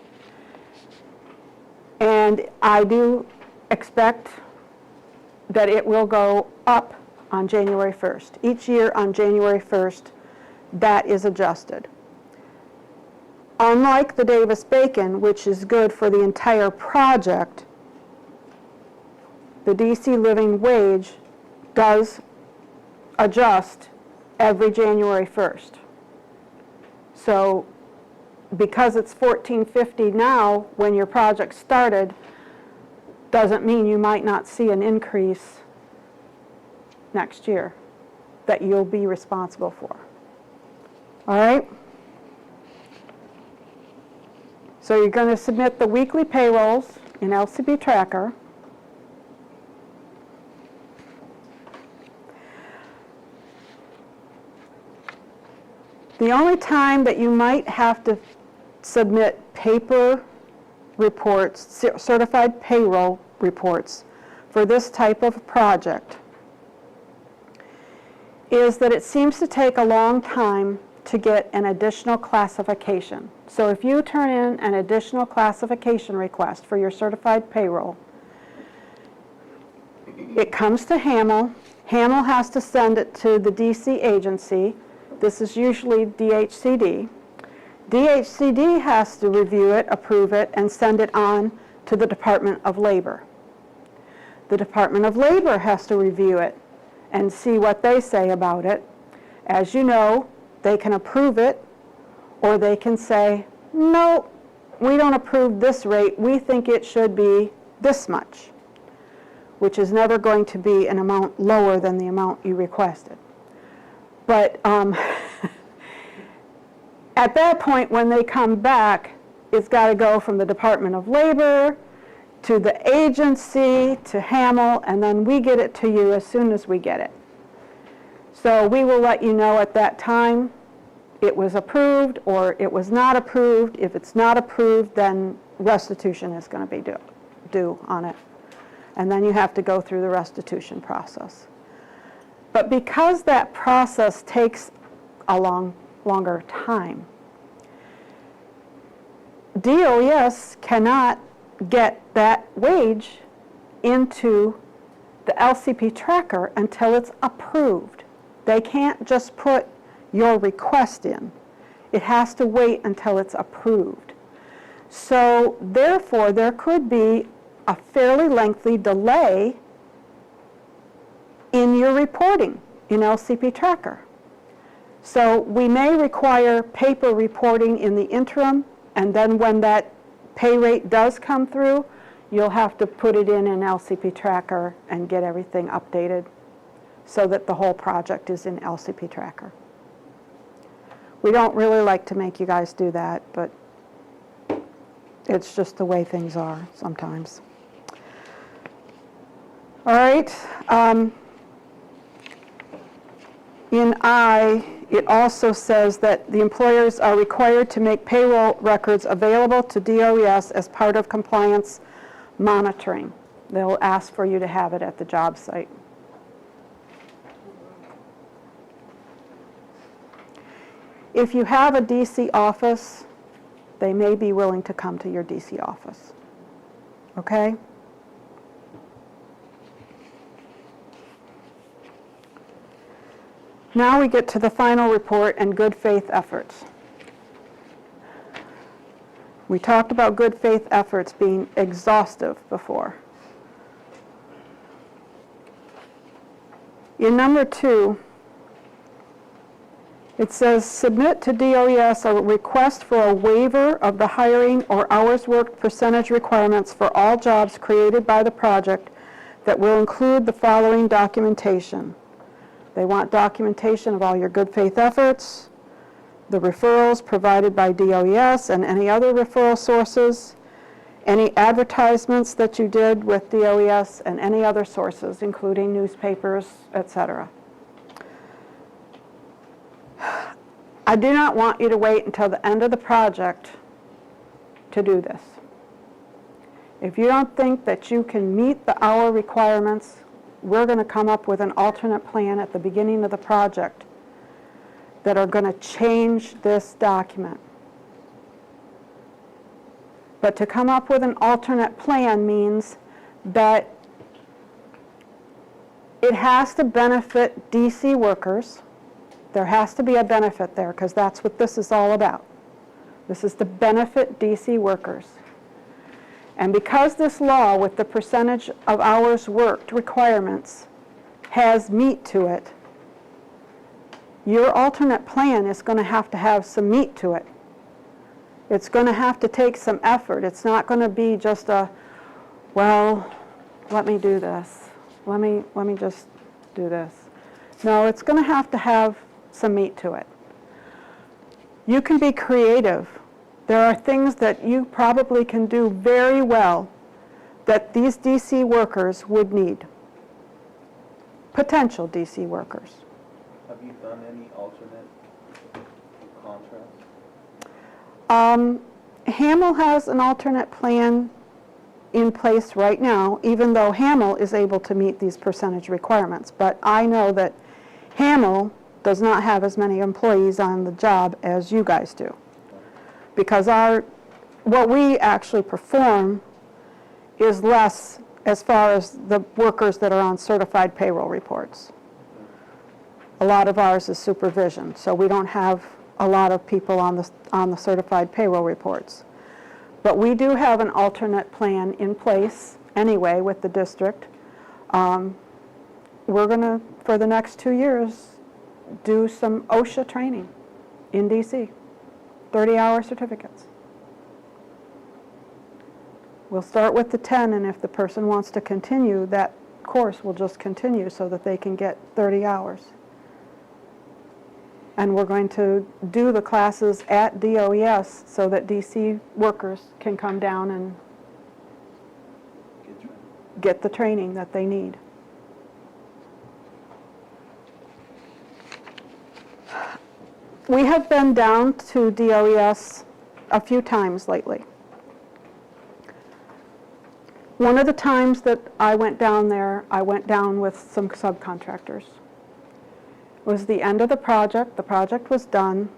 And I do expect that it will go up on January 1st. Each year on January 1st, that is adjusted. Unlike the Davis-Bacon, which is good for the entire project, the DC living wage does adjust every January 1st. So because it's $14.50 now when your project started, doesn't mean you might not see an increase next year that you'll be responsible for. All right? So you're going to submit the weekly payrolls in LCB Tracker. The only time that you might have to submit paper reports, certified payroll reports for this type of project is that it seems to take a long time to get an additional classification. So if you turn in an additional classification request for your certified payroll, it comes to Hamel. Hamel has to send it to the DC agency. This is usually DHCD. DHCD has to review it, approve it, and send it on to the Department of Labor. The Department of Labor has to review it and see what they say about it. As you know, they can approve it, or they can say, no, we don't approve this rate, we think it should be this much, which is never going to be an amount lower than the amount you requested. But at that point, when they come back, it's got to go from the Department of Labor to the agency to Hamel, and then we get it to you as soon as we get it. So we will let you know at that time it was approved or it was not approved. If it's not approved, then restitution is going to be due on it. And then you have to go through the restitution process. But because that process takes a longer time, DOES cannot get that wage into the LCP tracker until it's approved. They can't just put your request in. It has to wait until it's approved. So therefore, there could be a fairly lengthy delay in your reporting in LCP tracker. So we may require paper reporting in the interim, and then when that pay rate does come through, you'll have to put it in LCP tracker and get everything updated so that the whole project is in LCP tracker. We don't really like to make you guys do that, but it's just the way things are sometimes. All right. In I, it also says that the employers are required to make payroll records available to DOES as part of compliance monitoring. They'll ask for you to have it at the job site. If you have a DC office, they may be willing to come to your DC office. Okay? Now we get to the final report and good faith efforts. We talked about good faith efforts being exhaustive before. In number 2, it says, submit to DOES a request for a waiver of the hiring or hours worked percentage requirements for all jobs created by the project that will include the following documentation. They want documentation of all your good faith efforts, the referrals provided by DOES and any other referral sources, any advertisements that you did with DOES and any other sources, including newspapers, etc. I do not want you to wait until the end of the project to do this. If you don't think that you can meet the hour requirements, we're going to come up with an alternate plan at the beginning of the project that are going to change this document. But to come up with an alternate plan means that it has to benefit DC workers. There has to be a benefit there because that's what this is all about. This is to benefit DC workers. And because this law with the percentage of hours worked requirements has meat to it, your alternate plan is going to have some meat to it. It's going to have to take some effort. It's not going to be just a, well, let me do this. Let me just do this. No, it's going to have some meat to it. You can be creative. There are things that you probably can do very well that these DC workers would need. Potential DC workers. Have you done any alternate contracts? Hamel has an alternate plan in place right now, even though Hamel is able to meet these percentage requirements. But I know that Hamel does not have as many employees on the job as you guys do. Because what we actually perform is less as far as the workers that are on certified payroll reports. A lot of ours is supervision, so we don't have a lot of people on the certified payroll reports. But we do have an alternate plan in place anyway with the district. We're going to, for the next 2 years, do some OSHA training in DC, 30-hour certificates. We'll start with the 10, and if the person wants to continue, that course will just continue so that they can get 30 hours. And we're going to do the classes at DOES so that DC workers can come down and get the training that they need. We have been down to DOES a few times lately. One of the times that I went down there, I went down with some subcontractors. It was the end of the project. The project was done.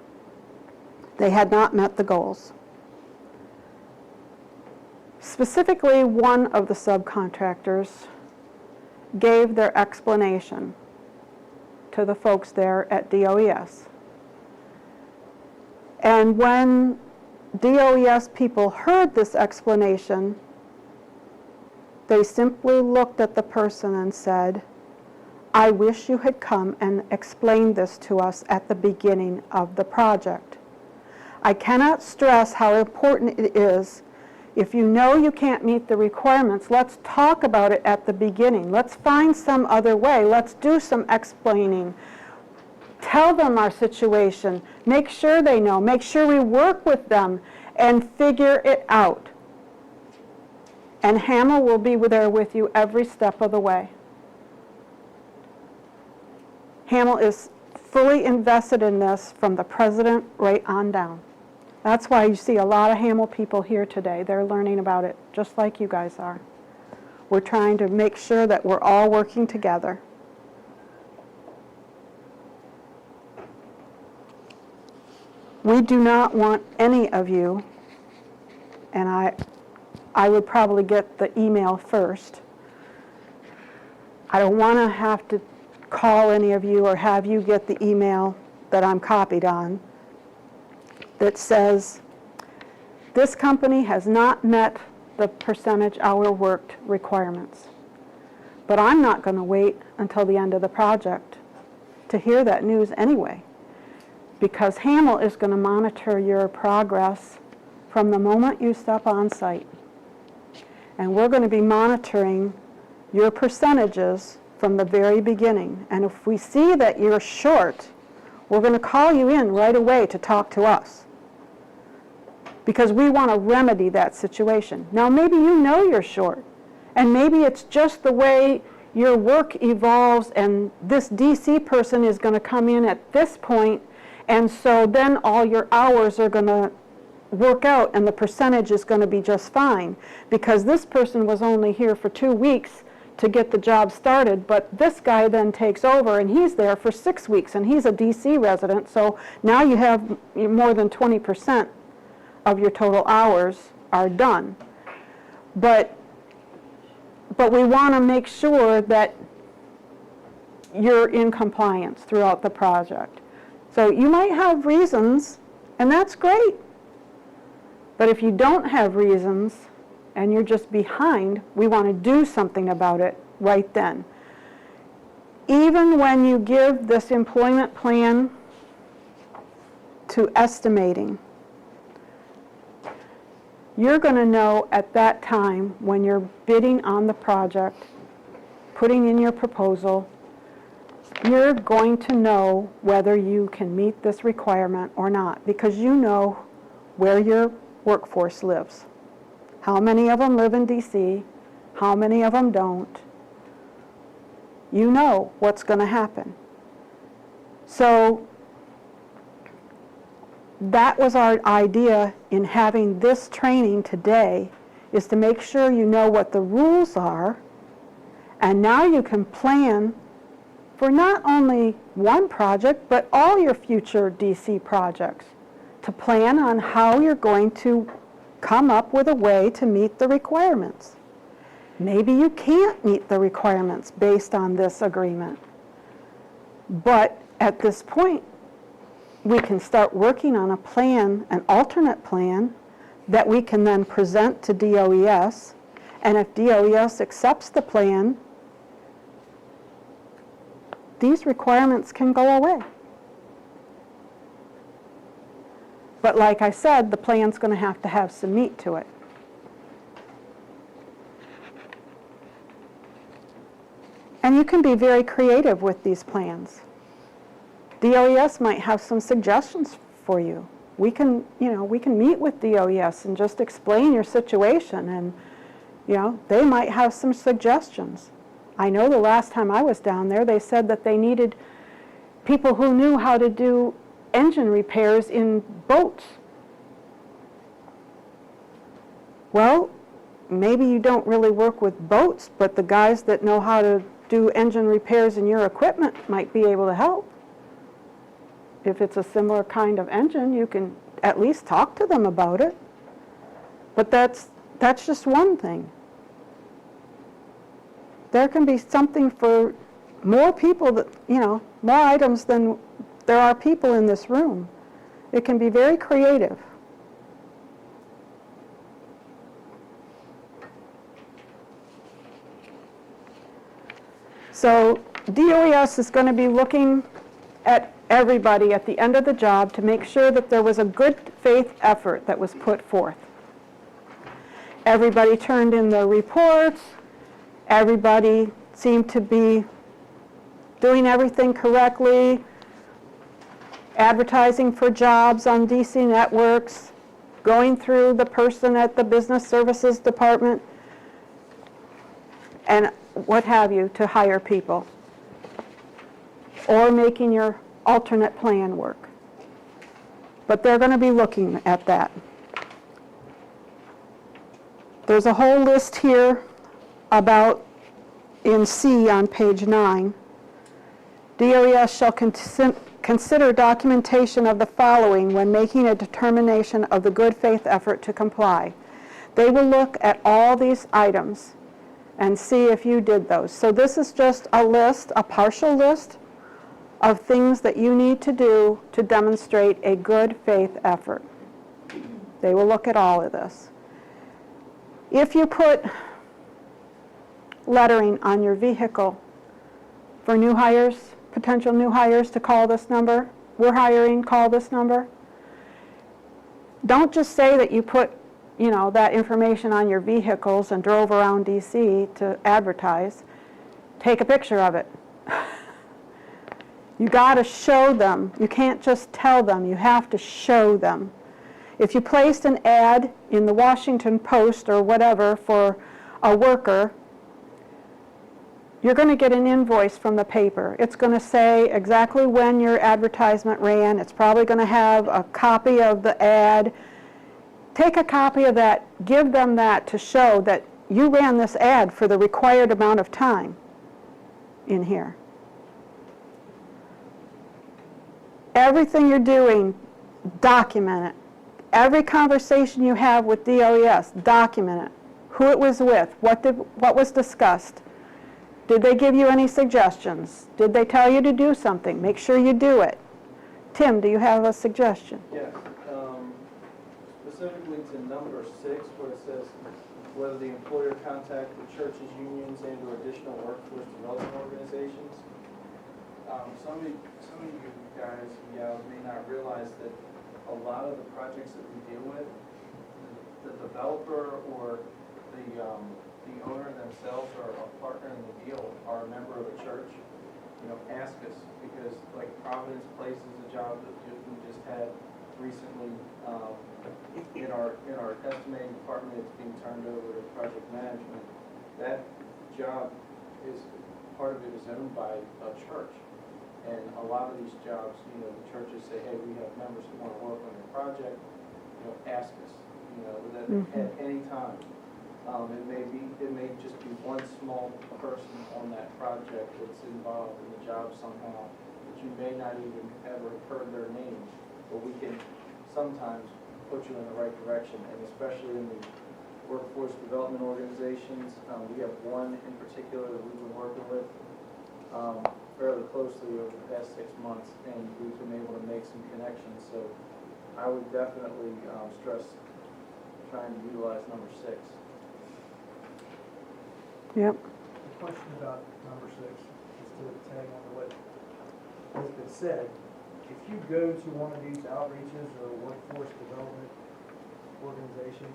They had not met the goals. Specifically, one of the subcontractors gave their explanation to the folks there at DOES. And when DOES people heard this explanation, they simply looked at the person and said, I wish you had come and explained this to us at the beginning of the project. I cannot stress how important it is. If you know you can't meet the requirements, let's talk about it at the beginning. Let's find some other way. Let's do some explaining. Tell them our situation. Make sure they know. Make sure we work with them and figure it out. And Hamel will be there with you every step of the way. Hamel is fully invested in this from the president right on down. That's why you see a lot of Hamel people here today. They're learning about it just like you guys are. We're trying to make sure that we're all working together. We do not want any of you, and I would probably get the email first. I don't want to have to call any of you or have you get the email that I'm copied on that says, this company has not met the percentage hour worked requirements. But I'm not going to wait until the end of the project to hear that news anyway, because Hamel is going to monitor your progress from the moment you step on site. And we're going to be monitoring your percentages from the very beginning. And if we see that you're short, we're going to call you in right away to talk to us, because we want to remedy that situation. Now, maybe you know you're short, and maybe it's just the way your work evolves, and this DC person is going to come in at this point, and so then all your hours are going to work out, and the percentage is going to be just fine, because this person was only here for 2 weeks to get the job started, but this guy then takes over, and he's there for 6 weeks, and he's a DC resident, so now you have more than 20% of your total hours are done. But we want to make sure that you're in compliance throughout the project. So you might have reasons, and that's great. But if you don't have reasons and you're just behind, we want to do something about it right then. Even when you give this employment plan to estimating, you're going to know at that time when you're bidding on the project, putting in your proposal, you're going to know whether you can meet this requirement or not, because you know where your workforce lives. How many of them live in DC? How many of them don't? You know what's going to happen. So that was our idea in having this training today, is to make sure you know what the rules are, and now you can plan for not only one project, but all your future DC projects, to plan on how you're going to come up with a way to meet the requirements. Maybe you can't meet the requirements based on this agreement, but at this point, we can start working on a plan, an alternate plan, that we can then present to DOES, and if DOES accepts the plan, these requirements can go away. But like I said, the plan's going to have some meat to it. And you can be very creative with these plans. DOES might have some suggestions for you. We can meet with DOES and just explain your situation, and they might have some suggestions. I know the last time I was down there, they said that they needed people who knew how to do engine repairs in boats. Well, maybe you don't really work with boats, but the guys that know how to do engine repairs in your equipment might be able to help. If it's a similar kind of engine, you can at least talk to them about it. But that's That's just one thing. There can be something for more people that, more items than there are people in this room. It can be very creative. So DOES is going to be looking at everybody at the end of the job to make sure that there was a good faith effort that was put forth. Everybody turned in their reports. Everybody seemed to be doing everything correctly, advertising for jobs on DC networks, going through the person at the business services department, and what have you, to hire people, or making your alternate plan work. But they're going to be looking at that. There's a whole list here about, in C on page 9, DOES shall consider documentation of the following when making a determination of the good faith effort to comply. They will look at all these items and see if you did those. So this is just a list, a partial list of things that you need to do to demonstrate a good faith effort. They will look at all of this. If you put lettering on your vehicle for new hires, potential new hires, to call this number, we're hiring, call this number, don't just say that you put that information on your vehicles and drove around DC to advertise. Take a picture of it. You got to show them. You can't just tell them. You have to show them. If you placed an ad in the Washington Post or whatever for a worker, you're going to get an invoice from the paper. It's going to say exactly when your advertisement ran. It's probably going to have a copy of the ad. Take a copy of that, give them that to show that you ran this ad for the required amount of time in here. Everything you're doing, document it. Every conversation you have with DOES, document it. Who it was with, what was discussed. Did they give you any suggestions? Did they tell you to do something? Make sure you do it. Tim, do you have a suggestion? Yes, specifically to number 6, where it says whether the employer contact the churches, unions, and or additional workforce development organizations. Some of you guys, may not realize that a lot of the projects that we deal with, the developer or the owner themselves or a partner in the deal are a member of a church. Ask us, because like Providence Place is a job that we just had recently in our estimating department. It's being turned over to project management. That job is, part of it is owned by a church. And a lot of these jobs, the churches say, hey, we have members who want to work on your project, ask us, that at any time. It may just be one small person on that project that's involved in the job somehow, that you may not even ever have heard their name, but we can sometimes put you in the right direction, and especially in the workforce development organizations. We have one in particular that we've been working with fairly closely over the past 6 months, and we've been able to make some connections. So I would definitely stress trying to utilize number 6. Yep. A question about number 6, just to tag on to what has been said. If you go to one of these outreaches or workforce development organizations,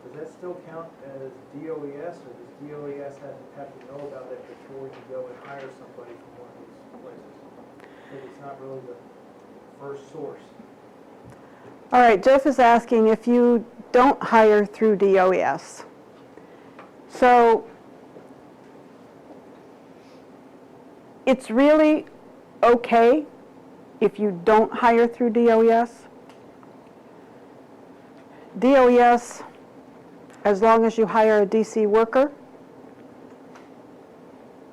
does that still count as DOES, or does DOES have to know about that before you go and hire somebody from one of these places? If it's not really the first source. All right, Jeff is asking if you don't hire through DOES. So it's really okay if you don't hire through DOES. DOES, as long as you hire a DC worker,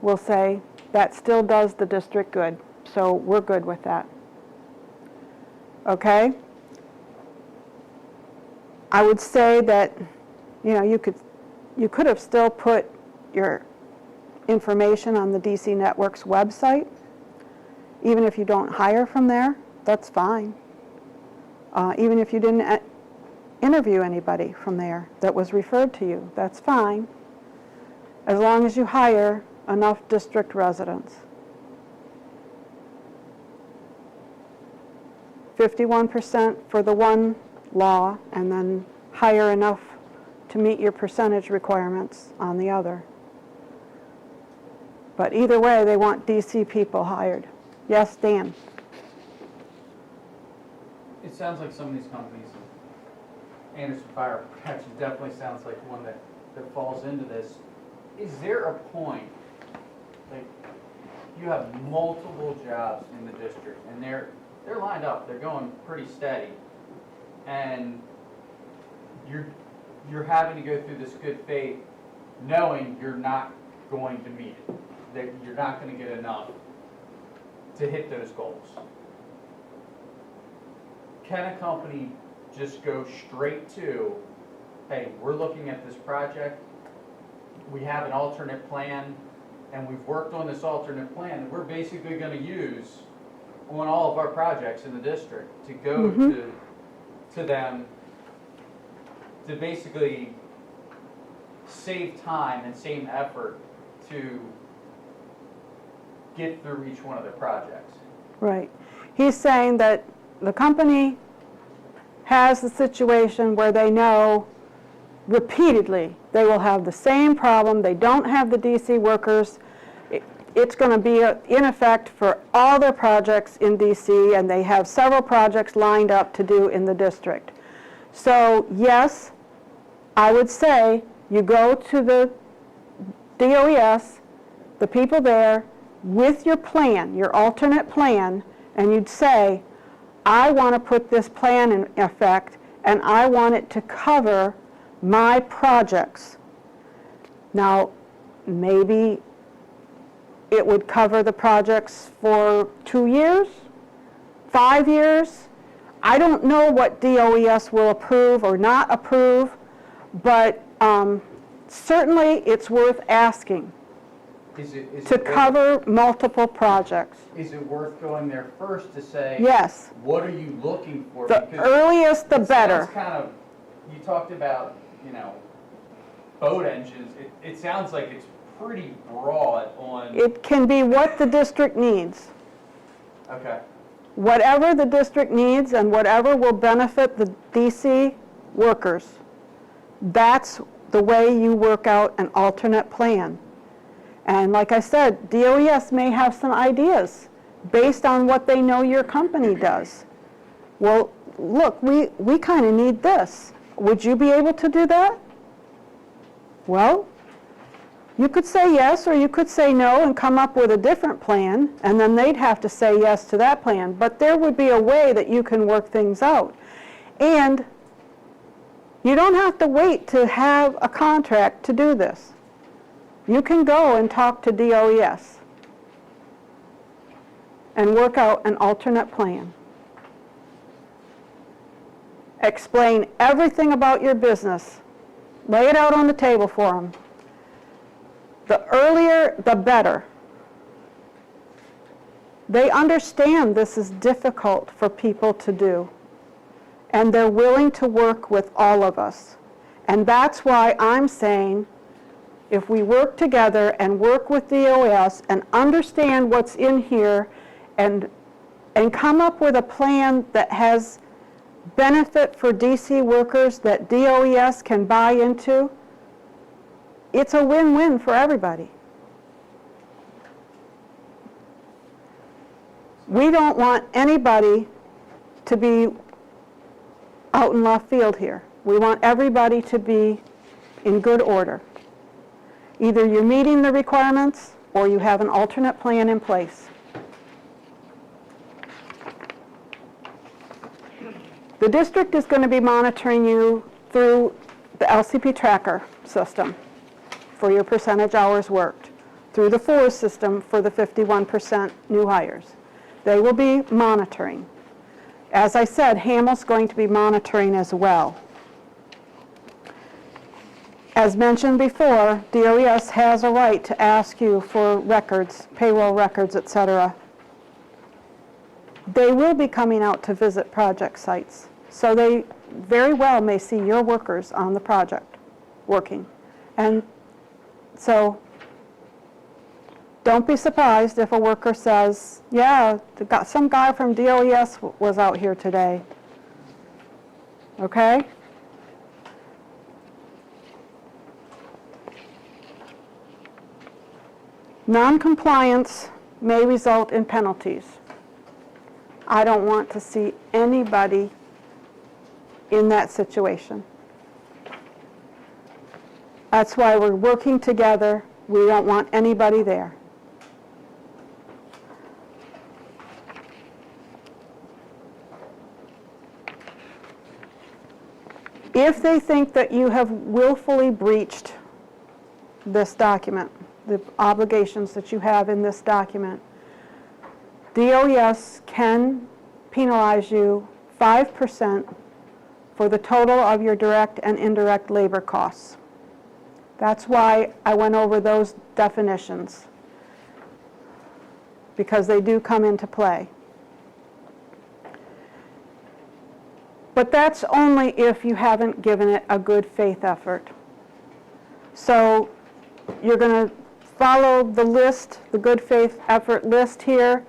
will say that still does the district good. So we're good with that. Okay? I would say that You know, you could have still put your information on the DC Network's website. Even if you don't hire from there, that's fine. Even if you didn't interview anybody from there that was referred to you, that's fine, as long as you hire enough district residents. 51% for the one law, and then hire enough to meet your percentage requirements on the other. But either way, they want DC people hired. Yes, Dan? It sounds like some of these companies, Anderson Fire Protection definitely sounds like one that falls into this. Is there a point, like, you have multiple jobs in the district, and they're lined up, they're going pretty steady, and you're having to go through this good faith knowing you're not going to meet it, that you're not going to get enough to hit those goals. Can a company just go straight to, hey, we're looking at this project, we have an alternate plan, and we've worked on this alternate plan that we're basically going to use on all of our projects in the district to go to them to basically save time and save effort to get through each one of their projects? Right. He's saying that the company has the situation where they know repeatedly they will have the same problem. They don't have the DC workers. It's going to be in effect for all their projects in DC, and they have several projects lined up to do in the district. So yes, I would say you go to the DOES, the people there, with your plan, your alternate plan, and you'd say, I want to put this plan in effect, and I want it to cover my projects. Now, maybe it would cover the projects for 2 years, 5 years. I don't know what DOES will approve or not approve, but certainly it's worth asking to cover multiple projects. Is it worth going there first to say, Yes. what are you looking for? The earliest, the better. Sounds kind of, you talked about, boat engines. It sounds like it's pretty broad on. It can be what the district needs. Okay. Whatever the district needs and whatever will benefit the DC workers, that's the way you work out an alternate plan. And like I said, DOES may have some ideas based on what they know your company does. Well, look, we kind of need this. Would you be able to do that? Well, you could say yes, or you could say no and come up with a different plan, and then they'd have to say yes to that plan. But there would be a way that you can work things out. And you don't have to wait to have a contract to do this. You can go and talk to DOES and work out an alternate plan. Explain everything about your business. Lay it out on the table for them. The earlier, the better. They understand this is difficult for people to do, and they're willing to work with all of us. And that's why I'm saying, if we work together and work with DOES and understand what's in here and come up with a plan that has benefit for DC workers that DOES can buy into, it's a win-win for everybody. We don't want anybody to be out in left field here. We want everybody to be in good order. Either you're meeting the requirements or you have an alternate plan in place. The district is going to be monitoring you through the LCP tracker system for your percentage hours worked, through the FORS system for the 51% new hires. They will be monitoring. As I said, Hamill's going to be monitoring as well. as mentioned before, DOES has a right to ask you for records, payroll records, etc. They will be coming out to visit project sites, so they very well may see your workers on the project working. And so don't be surprised if a worker says, yeah, some guy from DOES was out here today. Okay? Non-compliance may result in penalties. I don't want to see anybody in that situation. That's why we're working together. We don't want anybody there. If they think that you have willfully breached this document, the obligations that you have in this document, DOES can penalize you 5% for the total of your direct and indirect labor costs. That's why I went over those definitions, because they do come into play. But that's only if you haven't given it a good faith effort. So you're going to follow the list, the good faith effort list here,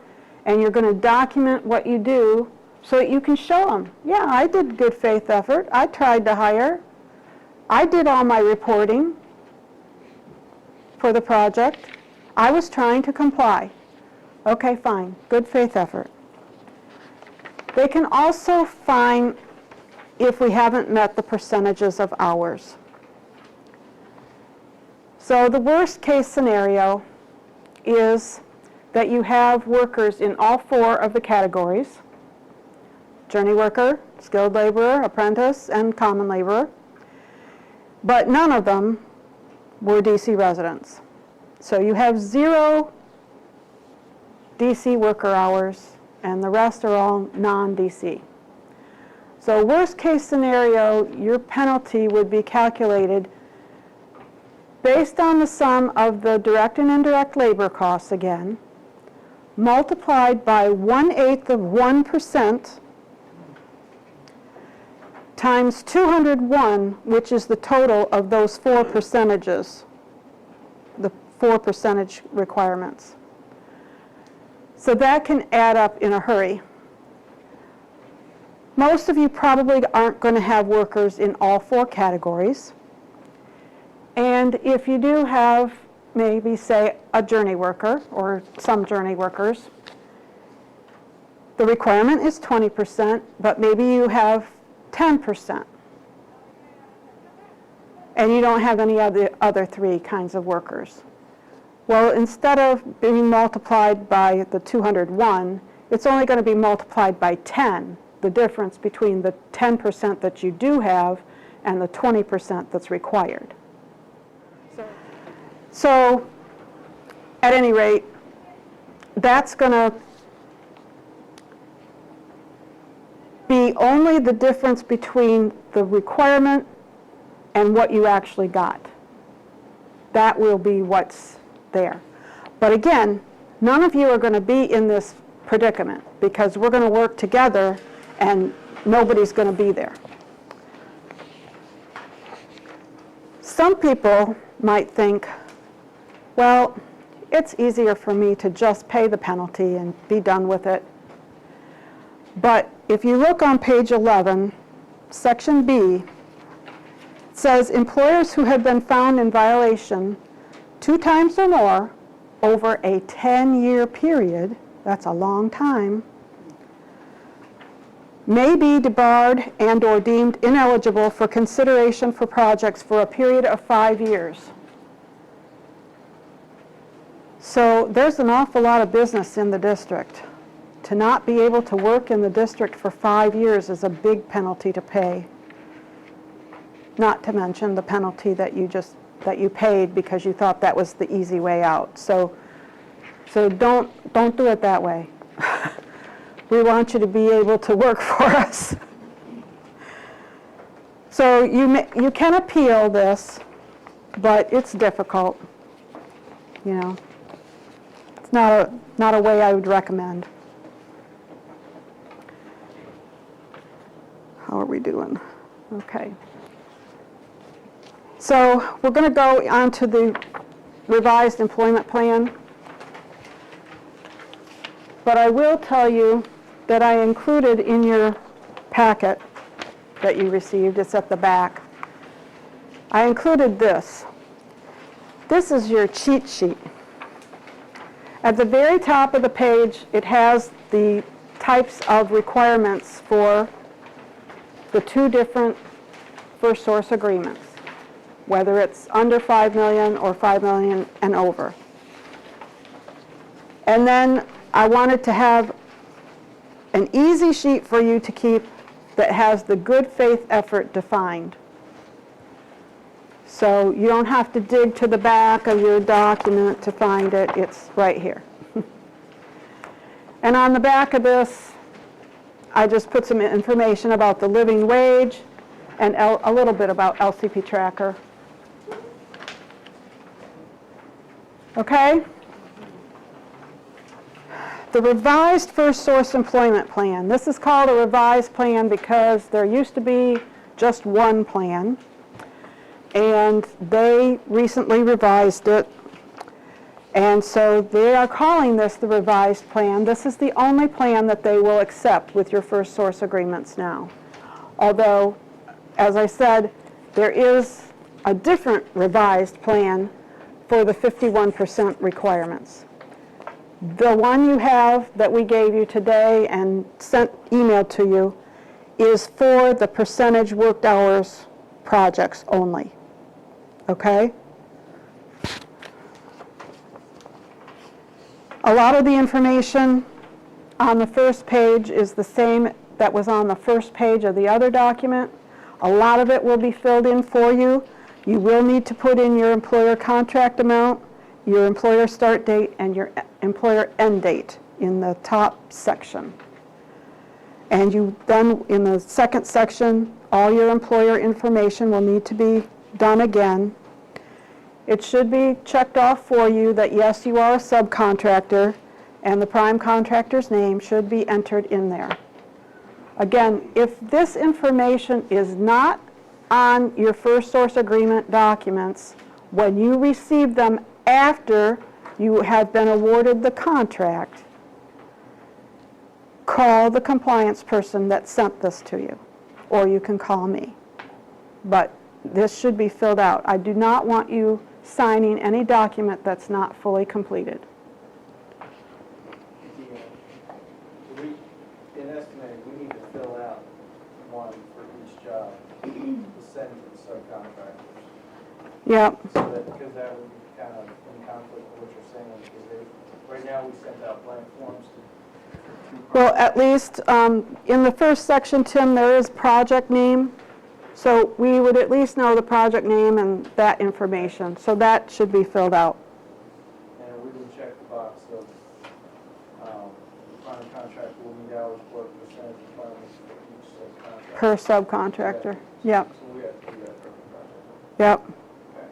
and you're going to document what you do so that you can show them, yeah, I did good faith effort. I tried to hire. I did all my reporting for the project. I was trying to comply. Okay, fine, good faith effort. They can also fine if we haven't met the percentages of hours. So the worst case scenario is that you have workers in all 4 of the categories: journey worker, skilled laborer, apprentice, and common laborer. But none of them were DC residents. So you have 0 DC worker hours, and the rest are all non-DC. So worst case scenario, your penalty would be calculated based on the sum of the direct and indirect labor costs again, multiplied by 1/8 of 1% times 201, which is the total of those 4 percentages, the 4 percentage requirements. So that can add up in a hurry. Most of you probably aren't going to have workers in all 4 categories. And if you do have maybe, say, a journey worker or some journey workers, the requirement is 20%, but maybe you have 10%. And you don't have any other 3 kinds of workers. Well, instead of being multiplied by the 201, it's only going to be multiplied by 10, the difference between the 10% that you do have and the 20% that's required. So, at any rate, that's going to be only the difference between the requirement and what you actually got. That will be what's there. But again, none of you are going to be in this predicament because we're going to work together and nobody's going to be there. Some people might think, well, it's easier for me to just pay the penalty and be done with it. But if you look on page 11, section B, it says employers who have been found in violation 2 times or more over a 10-year period, that's a long time, may be debarred and or deemed ineligible for consideration for projects for a period of 5 years. So there's an awful lot of business in the district. To not be able to work in the district for 5 years is a big penalty to pay. Not to mention the penalty that you paid because you thought that was the easy way out. So don't do it that way. We want you to be able to work for us. So you can appeal this, but it's difficult, you know. It's not a way I would recommend. How are we doing? Okay. So we're going to go on to the revised employment plan. But I will tell you that I included in your packet that you received, it's at the back, I included this. This is your cheat sheet. At the very top of the page, it has the types of requirements for the two different first source agreements, whether it's under 5 million or 5 million and over. And then I wanted to have an easy sheet for you to keep that has the good faith effort defined. So you don't have to dig to the back of your document to find it, it's right here. And on the back of this, I just put some information about the living wage and a little bit about LCP Tracker. Okay? The revised first source employment plan. This is called a revised plan because there used to be just one plan, and they recently revised it. And so they are calling this the revised plan. This is the only plan that they will accept with your first source agreements now. Although, as I said, there is a different revised plan for the 51% requirements. The one you have that we gave you today and emailed to you is for the percentage worked hours projects only. Okay? A lot of the information on the first page is the same that was on the first page of the other document. A lot of it will be filled in for you. You will need to put in your employer contract amount, your employer start date, and your employer end date in the top section. And you then, in the second section, all your employer information will need to be done again. It should be checked off for you that yes, you are a subcontractor, and the prime contractor's name should be entered in there. Again, if this information is not on your first source agreement documents, when you receive them after you have been awarded the contract, call the compliance person that sent this to you, or you can call me. But this should be filled out. I do not want you signing any document that's not fully completed. In estimating, we need to fill out one for each job to send to the subcontractors. Yep. So that, because that would be kind of in conflict with what you're saying, because right now we sent out blank forms to. Well, at least in the first section, Tim, there is project name. So we would at least know the project name and that information. So that should be filled out. And we would check the box of the prime contractor will need hours worked, percentage requirements for each subcontractor. Per subcontractor. Yep. So we have to do that for every project. Yep. Okay.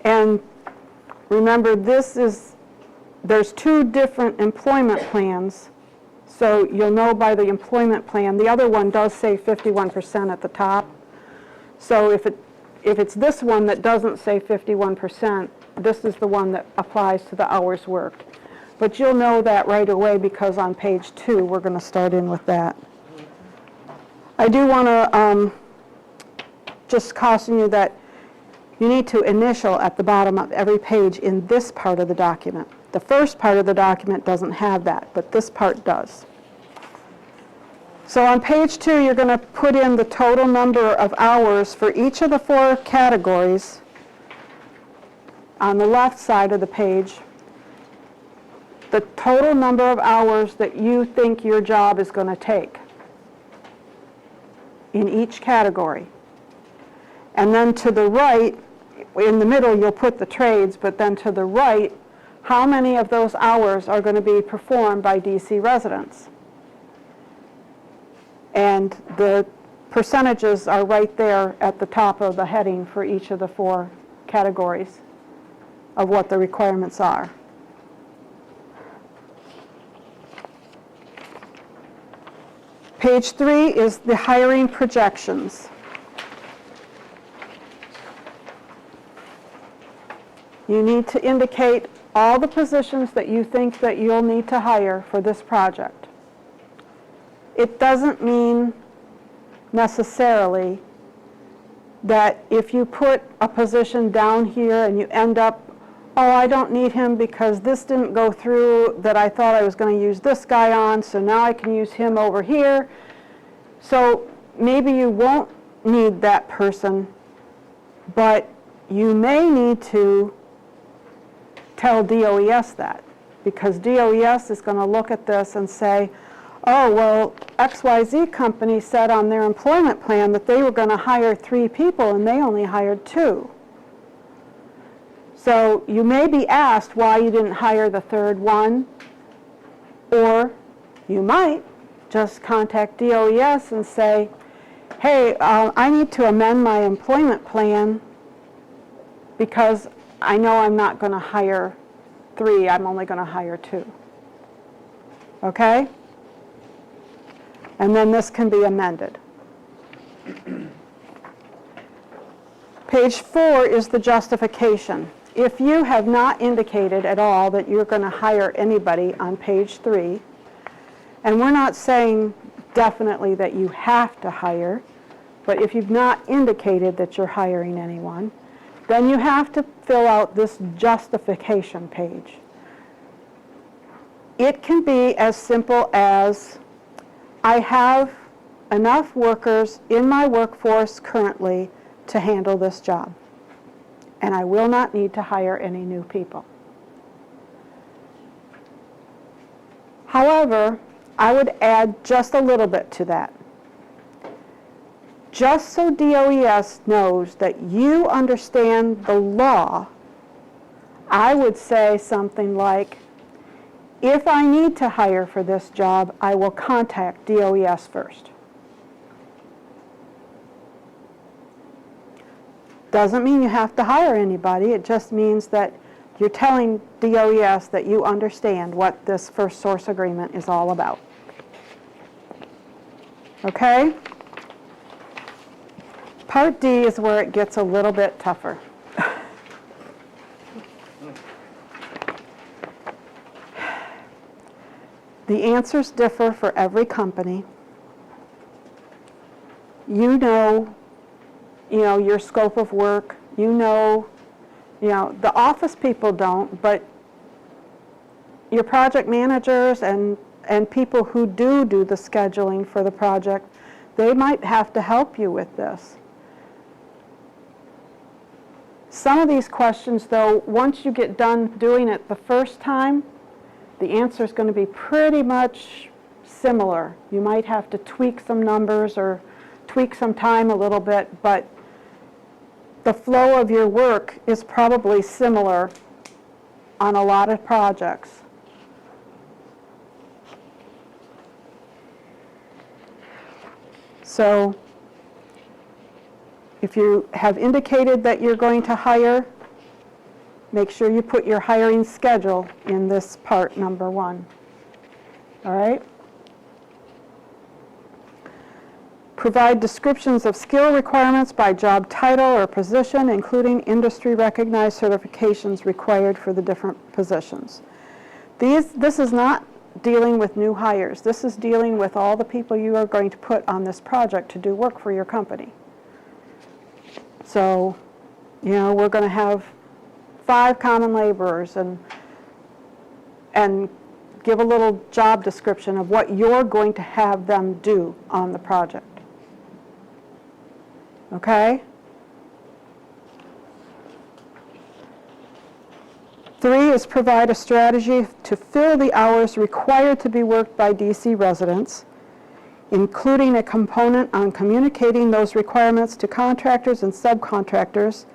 And remember, there's two different employment plans. So you'll know by the employment plan. The other one does say 51% at the top. So if it's this one that doesn't say 51%, this is the one that applies to the hours worked. But you'll know that right away because on page 2, we're going to start in with that. I do want to just caution you that you need to initial at the bottom of every page in this part of the document. The first part of the document doesn't have that, but this part does. So on page 2, you're going to put in the total number of hours for each of the 4 categories on the left side of the page. The total number of hours that you think your job is going to take in each category. And then to the right, in the middle, you'll put the trades, but then to the right, how many of those hours are going to be performed by DC residents? And the percentages are right there at the top of the heading for each of the 4 categories of what the requirements are. Page 3 is the hiring projections. You need to indicate all the positions that you think that you'll need to hire for this project. It doesn't mean necessarily that if you put a position down here and you end up, oh, I don't need him because this didn't go through that I thought I was going to use this guy on, so now I can use him over here. So maybe you won't need that person, but you may need to tell DOES that, because DOES is going to look at this and say, oh, well, XYZ company said on their employment plan that they were going to hire 3 people and they only hired 2. So you may be asked why you didn't hire the 3rd one, or you might just contact DOES and say, hey, I need to amend my employment plan because I know I'm not going to hire 3, I'm only going to hire 2. Okay? And then this can be amended. Page 4 is the justification. If you have not indicated at all that you're going to hire anybody on page 3, and we're not saying definitely that you have to hire, but if you've not indicated that you're hiring anyone, then you have to fill out this justification page. It can be as simple as, I have enough workers in my workforce currently to handle this job, and I will not need to hire any new people. However, I would add just a little bit to that. Just so DOES knows that you understand the law, I would say something like, if I need to hire for this job, I will contact DOES first. Doesn't mean you have to hire anybody. It just means that you're telling DOES that you understand what this first source agreement is all about. Okay? Part D is where it gets a little bit tougher. The answers differ for every company. You know your scope of work. You know, the office people don't, but your project managers and people who do the scheduling for the project, they might have to help you with this. Some of these questions, though, once you get done doing it the first time, the answer is going to be pretty much similar. You might have to tweak some numbers or tweak some time a little bit, but the flow of your work is probably similar on a lot of projects. So if you have indicated that you're going to hire, make sure you put your hiring schedule in this part number 1. All right? Provide descriptions of skill requirements by job title or position, including industry-recognized certifications required for the different positions. This is not dealing with new hires. This is dealing with all the people you are going to put on this project to do work for your company. So, we're going to have 5 common laborers and give a little job description of what you're going to have them do on the project. Okay? 3 is provide a strategy to fill the hours required to be worked by DC residents, including a component on communicating those requirements to contractors and subcontractors,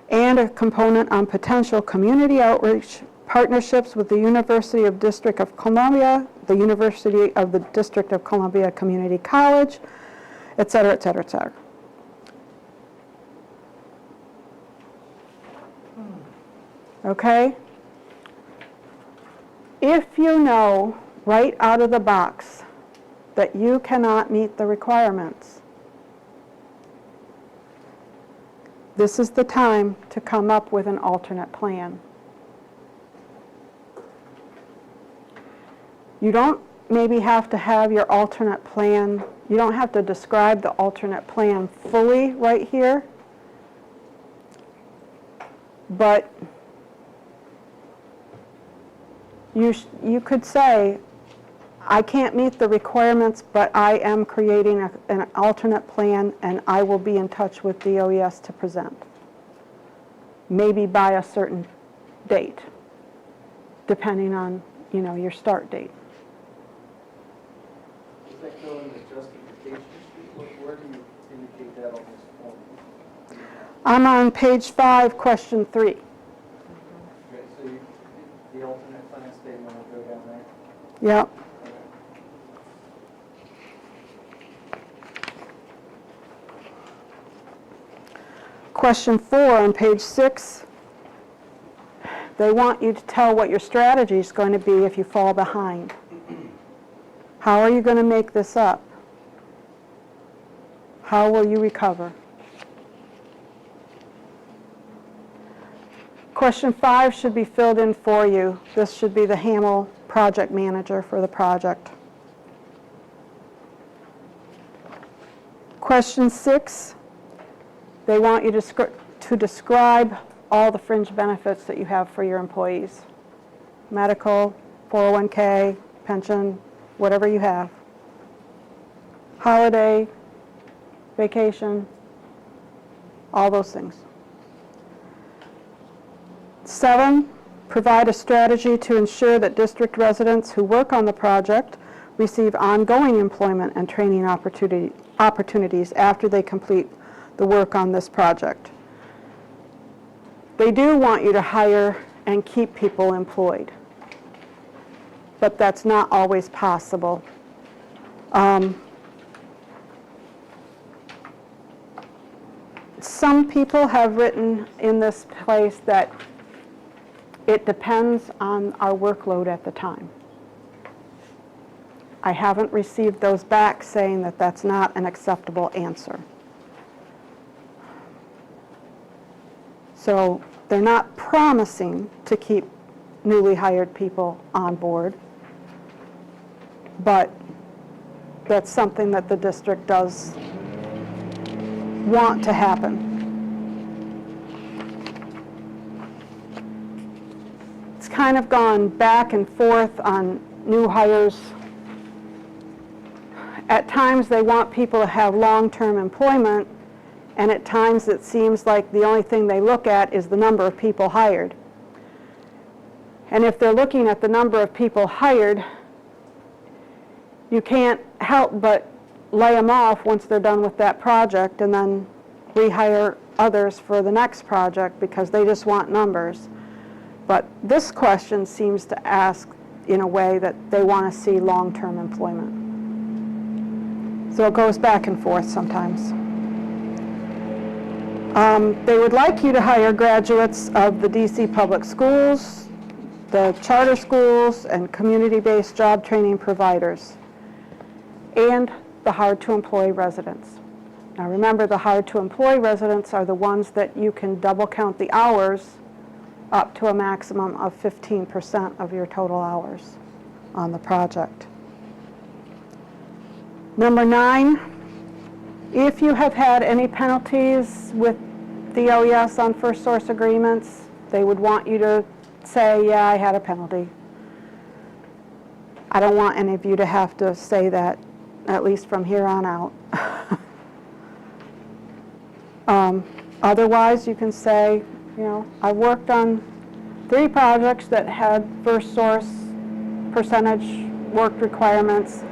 and a component on potential community outreach partnerships with the University of District of Columbia, the University of the District of Columbia Community College, et cetera, et cetera, et cetera. Okay? If you know right out of the box that you cannot meet the requirements, this is the time to come up with an alternate plan. You don't maybe have to have your alternate plan, you don't have to describe the alternate plan fully right here, but you could say, I can't meet the requirements, but I am creating an alternate plan, and I will be in touch with DOES to present. Maybe by a certain date, depending on, your start date. Does that go in the justification sheet? Where do you indicate that on this form? I'm on page 5, question 3. Okay, so the alternate plan statement will go down there? Yep. Okay. Question 4 on page 6, they want you to tell what your strategy is going to be if you fall behind. How are you going to make this up? How will you recover? Question 5 should be filled in for you. This should be the Hamel project manager for the project. Question 6, they want you to describe all the fringe benefits that you have for your employees. Medical, 401k, pension, whatever you have. Holiday, vacation, all those things. 7, provide a strategy to ensure that district residents who work on the project receive ongoing employment and training opportunities after they complete the work on this project. They do want you to hire and keep people employed, but that's not always possible. Some people have written in this place that it depends on our workload at the time. I haven't received those back saying that that's not an acceptable answer. So they're not promising to keep newly hired people on board, but that's something that the district does want to happen. It's kind of gone back and forth on new hires. At times they want people to have long-term employment, and at times it seems like the only thing they look at is the number of people hired. And if they're looking at the number of people hired, you can't help but lay them off once they're done with that project and then rehire others for the next project because they just want numbers. But this question seems to ask in a way that they want to see long-term employment. So it goes back and forth sometimes. They would like you to hire graduates of the DC public schools, the charter schools, and community-based job training providers, and the hard-to-employ residents. Now remember, the hard-to-employ residents are the ones that you can double count the hours up to a maximum of 15% of your total hours on the project. Number 9, if you have had any penalties with the OES on first source agreements, they would want you to say, yeah, I had a penalty. I don't want any of you to have to say that, at least from here on out. Otherwise, you can say, I worked on 3 projects that had first source percentage work requirements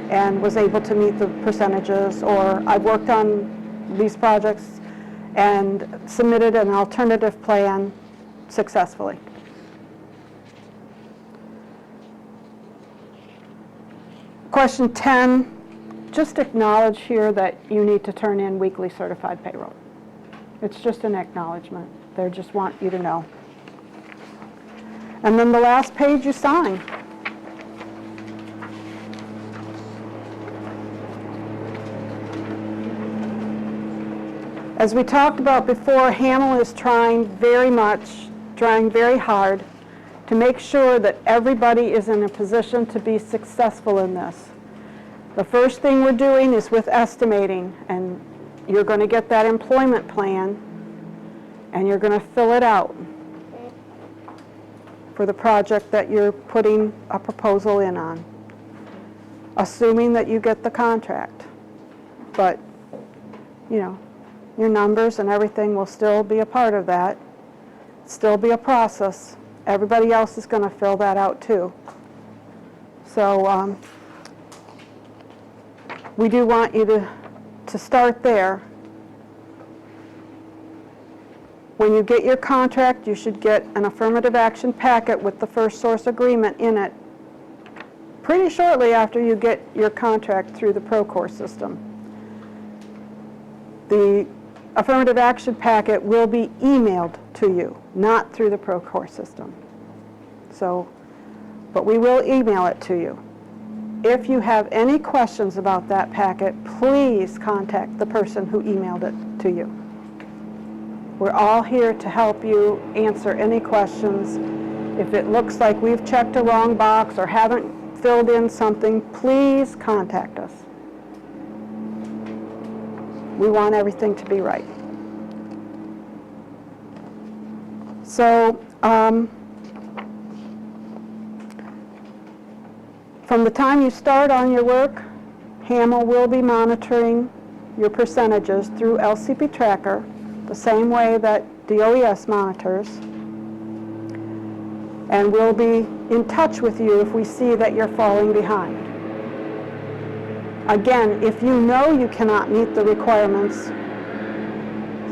and was able to meet the percentages, or I've worked on these projects and submitted an alternative plan successfully. Question 10, just acknowledge here that you need to turn in weekly certified payroll. It's just an acknowledgement. They just want you to know. And then the last page you sign. As we talked about before, Hamel is trying very hard to make sure that everybody is in a position to be successful in this. The first thing we're doing is with estimating, and you're going to get that employment plan, and you're going to fill it out for the project that you're putting a proposal in on, assuming that you get the contract. But, you know, your numbers and everything will still be a part of that, still be a process. Everybody else is going to fill that out too. So we do want you to start there. When you get your contract, you should get an affirmative action packet with the first source agreement in it pretty shortly after you get your contract through the Procore system. The affirmative action packet will be emailed to you, not through the Procore system. So, but we will email it to you. If you have any questions about that packet, please contact the person who emailed it to you. We're all here to help you answer any questions. If it looks like we've checked a wrong box or haven't filled in something, please contact us. We want everything to be right. So, from the time you start on your work, Hamel will be monitoring your percentages through LCP Tracker, the same way that DOES monitors. And we'll be in touch with you if we see that you're falling behind. Again, if you know you cannot meet the requirements,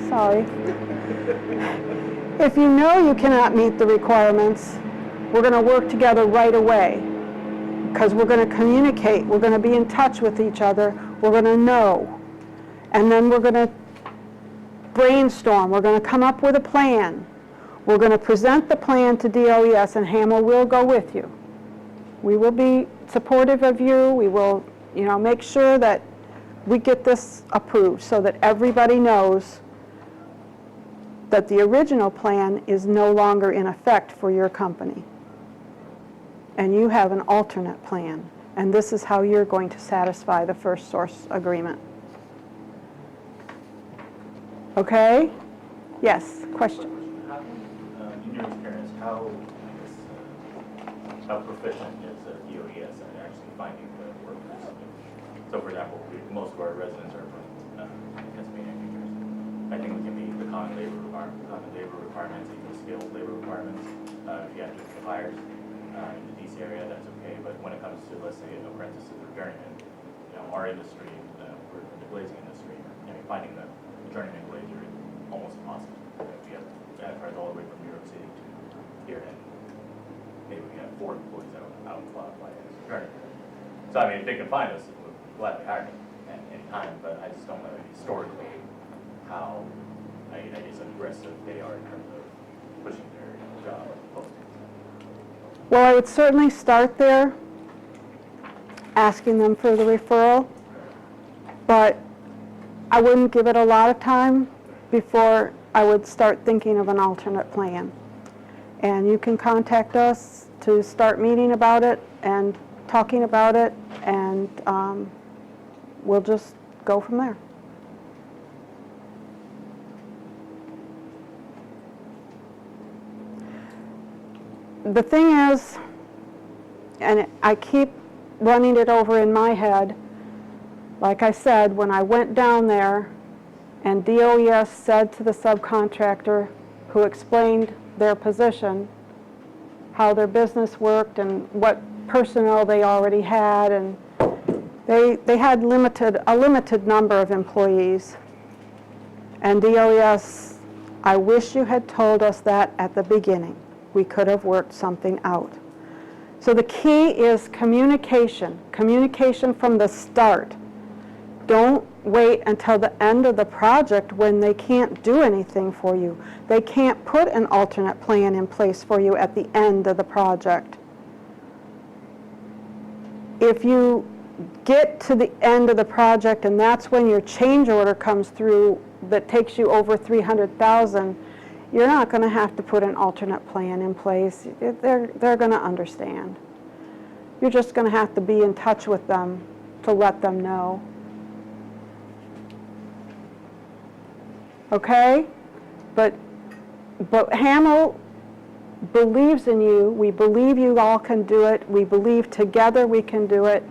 sorry. If you know you cannot meet the requirements, we're going to work together right away, because we're going to communicate, we're going to be in touch with each other, we're going to know, and then we're going to brainstorm, we're going to come up with a plan. We're going to present the plan to DOES, and Hamel will go with you. We will be supportive of you. We will, make sure that we get this approved so that everybody knows that the original plan is no longer in effect for your company. And you have an alternate plan. And this is how you're going to satisfy the first source agreement. Okay? Yes, question. In your experience, how proficient is DOES at actually finding the workers? So for example, most of our residents are from Pennsylvania and New Jersey. I think we can meet the common labor requirements, even the skilled labor requirements. If you have to get hires in the DC area, that's okay. But when it comes to, let's say, apprentices or journeymen, our industry, we're in the glazing industry, finding the journeyman glazer is almost impossible. We have cars all the way from New York City to here, and maybe we have 4 employees out qualified as journeymen. So I mean, if they can find us, we'll gladly hire them at any time. But I just don't know historically how, I guess, aggressive they are in terms of pushing their job postings. Well, I would certainly start there, asking them for the referral, but I wouldn't give it a lot of time before I would start thinking of an alternate plan. And you can contact us to start meeting about it and talking about it, and we'll just go from there. The thing is, and I keep running it over in my head, like I said, when I went down there and DOES said to the subcontractor who explained their position, how their business worked and what personnel they already had, and they had a limited number of employees. And DOES, I wish you had told us that at the beginning. We could have worked something out. So the key is communication from the start. Don't wait until the end of the project when they can't do anything for you. They can't put an alternate plan in place for you at the end of the project. If you get to the end of the project and that's when your change order comes through that takes you over 300,000, you're not going to have to put an alternate plan in place. They're going to understand. You're just going to have to be in touch with them to let them know. Okay? But Hamel believes in you. We believe you all can do it. We believe together we can do it.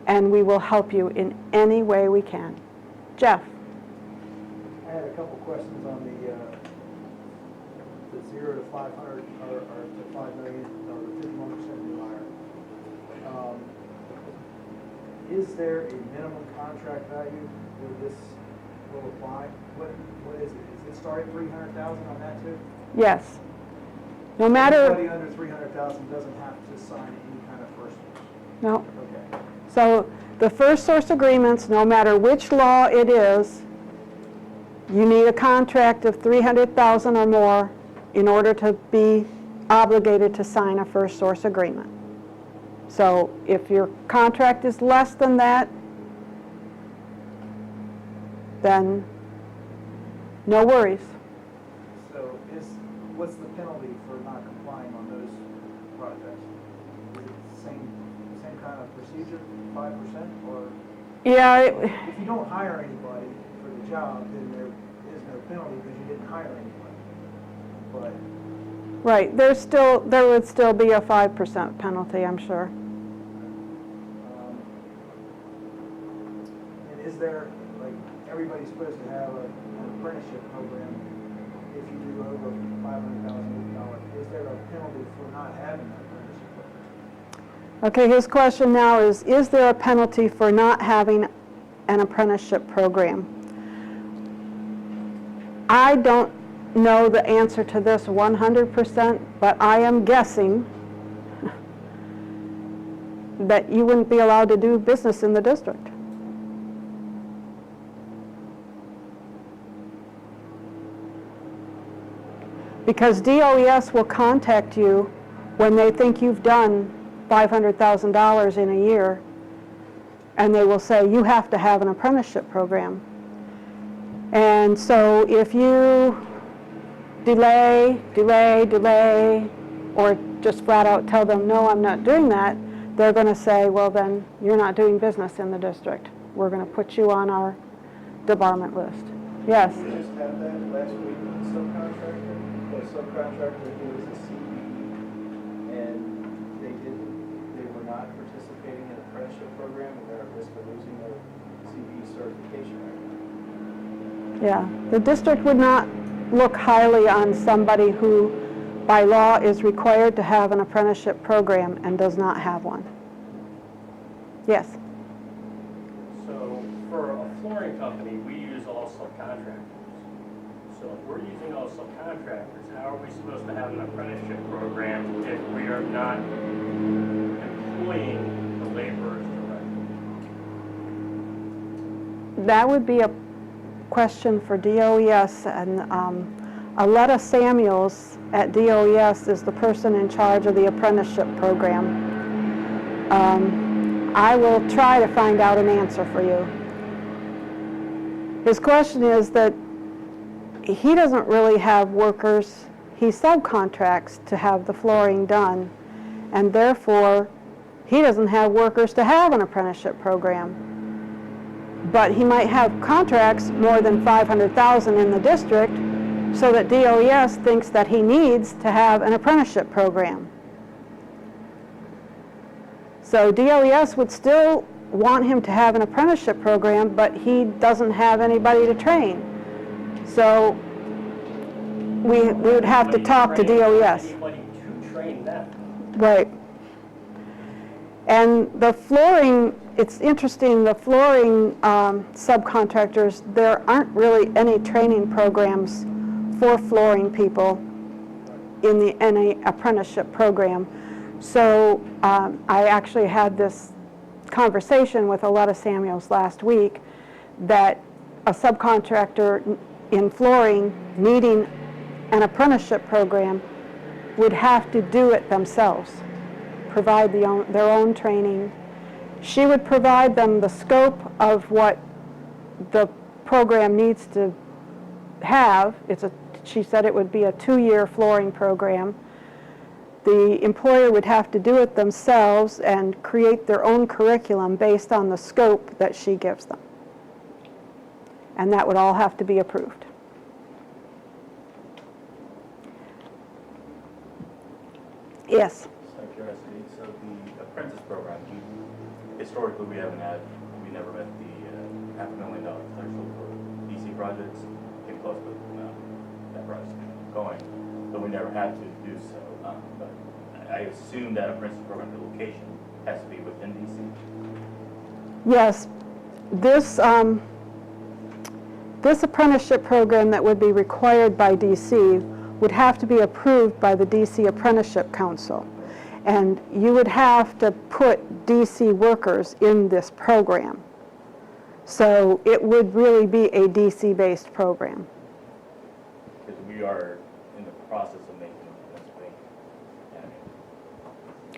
And we will help you in any way we can. Jeff? I had a couple questions on the 0 to 500, or to 5 million, or the 51% new hire. Is there a minimum contract value where this will apply? What is it? Is it start at 300,000 on that too? Yes. No matter... Anybody under 300,000 doesn't have to sign any kind of first source? No. Okay. So the first source agreements, no matter which law it is, you need a contract of 300,000 or more in order to be obligated to sign a first source agreement. So if your contract is less than that, then no worries. So what's the penalty for not complying on those projects? Is it the same kind of procedure, 5%, or? Yeah, If you don't hire anybody for the job, then there is no penalty because you didn't hire anybody. But right. There would still be a 5% penalty, I'm sure. and is there, like, everybody's supposed to have an apprenticeship program if you do over $500,000? Is there a penalty for not having an apprenticeship program? Okay, his question now is there a penalty for not having an apprenticeship program? I don't know the answer to this 100%, but I am guessing that you wouldn't be allowed to do business in the district. Because DOES will contact you when they think you've done $500,000 in a year, and they will say, you have to have an apprenticeship program. And so if you delay, or just flat out tell them, no, I'm not doing that, they're going to say, well, then you're not doing business in the district. We're going to put you on our debarment list. Yes? We just had that last week with the subcontractor. The subcontractor who was a CE, and they were not participating in the apprenticeship program, and they're at risk of losing their CE certification right now. Yeah. The district would not look highly on somebody who, by law, is required to have an apprenticeship program and does not have one. Yes? So for a flooring company, we use all subcontractors. So if we're using all subcontractors, how are we supposed to have an apprenticeship program if we are not employing the laborers directly? That would be a question for DOES, and Aletta Samuels at DOES is the person in charge of the apprenticeship program. I will try to find out an answer for you. His question is that he doesn't really have workers. He subcontracts to have the flooring done, and therefore he doesn't have workers to have an apprenticeship program. But he might have contracts more than $500,000 in the district, so that DOES thinks that he needs to have an apprenticeship program. So DOES would still want him to have an apprenticeship program, but he doesn't have anybody to train. So we would have to talk to DOES. Anybody to train them. Right. And the flooring, it's interesting, the flooring subcontractors, there aren't really any training programs for flooring people in any apprenticeship program. So I actually had this conversation with Aletta Samuels last week that a subcontractor in flooring needing an apprenticeship program would have to do it themselves, provide their own training. She would provide them the scope of what the program needs to have. She said it would be a 2-year flooring program. The employer would have to do it themselves and create their own curriculum based on the scope that she gives them. And that would all have to be approved. Yes? Just out of curiosity, so the apprentice program, historically, we never met the $500,000 threshold for DC projects. Came close, but that project's going, but we never had to do so. But I assume that apprentice program, the location has to be within DC. Yes. This apprenticeship program that would be required by DC would have to be approved by the DC Apprenticeship Council. And you would have to put DC workers in this program. So it would really be a DC-based program. Because we are in the process of making Pennsylvania Academy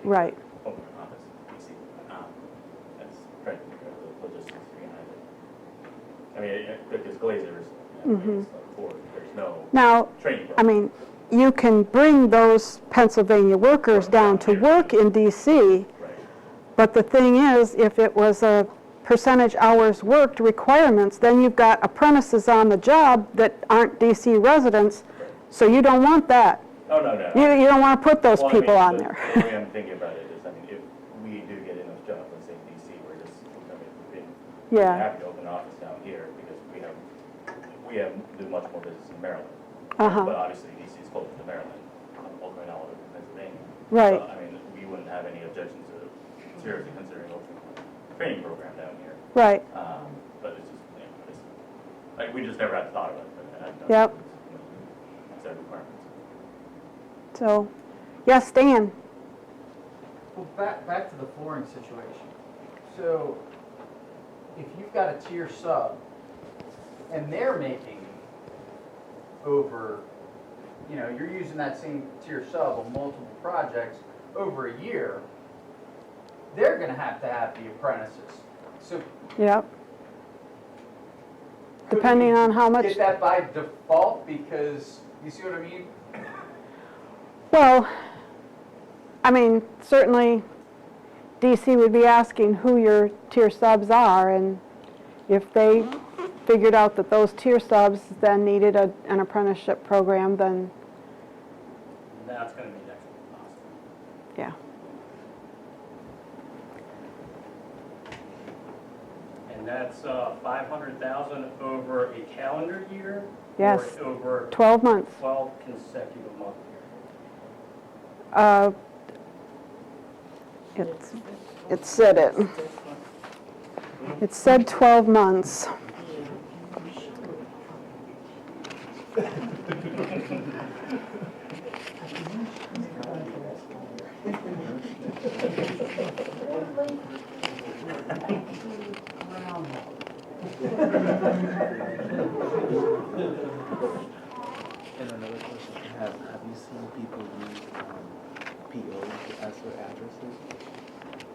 Right. open office, DC. That's trying to figure out the logistics behind it. I mean, because Glazers, it's like Ford, there's no Now, training I program. mean, you can bring those Pennsylvania workers down to work in DC, Right. but the thing is, if it was a percentage hours worked requirements, then you've got apprentices on the job that aren't DC residents, so you don't want that. Oh, no. You don't want to put those Well, I mean, people on the- there. The way I'm thinking about it is, I mean, if we do get in those jobs, let's say DC, we're just, I mean, we're Yeah. happy to open an office down here because we do much more business in Maryland. Uh-huh. But obviously DC is closer to Maryland, ultimately all over Pennsylvania. Right. So, I mean, we wouldn't have any objections to seriously considering opening a training program down here. Right. But it's just, like, we just never had thought of it. But I know Yep. it's a requirement. So, yes, Dan? Well, back to the flooring situation. So, if you've got a tier sub, and they're making over, you're using that same tier sub on multiple projects over a year, they're gonna have to have the apprentices. So Yep. could Depending we on how much. get that by default, because, you see what I mean? Well, I mean, certainly DC would be asking who your tier subs are, and if they figured out that those tier subs then needed an apprenticeship program, then, That's gonna be next to impossible. yeah. And that's 500,000 over a calendar year? Yes. Or over 12 months. 12 consecutive month period? It said it. It said 12 months. And another question, have you seen people use POs as their addresses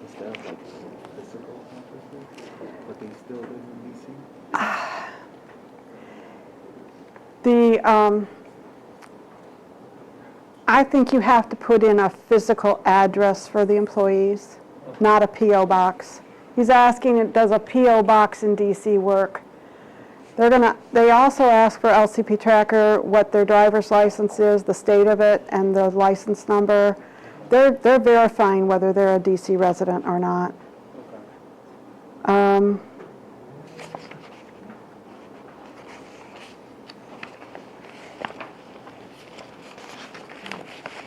instead of like physical addresses, but they still live in DC? I think you have to put in a physical address for the employees, not a PO box. He's asking, does a PO box in DC work? They also ask for LCP tracker, what their driver's license is, the state of it, and the license number. They're verifying whether they're a DC resident or not.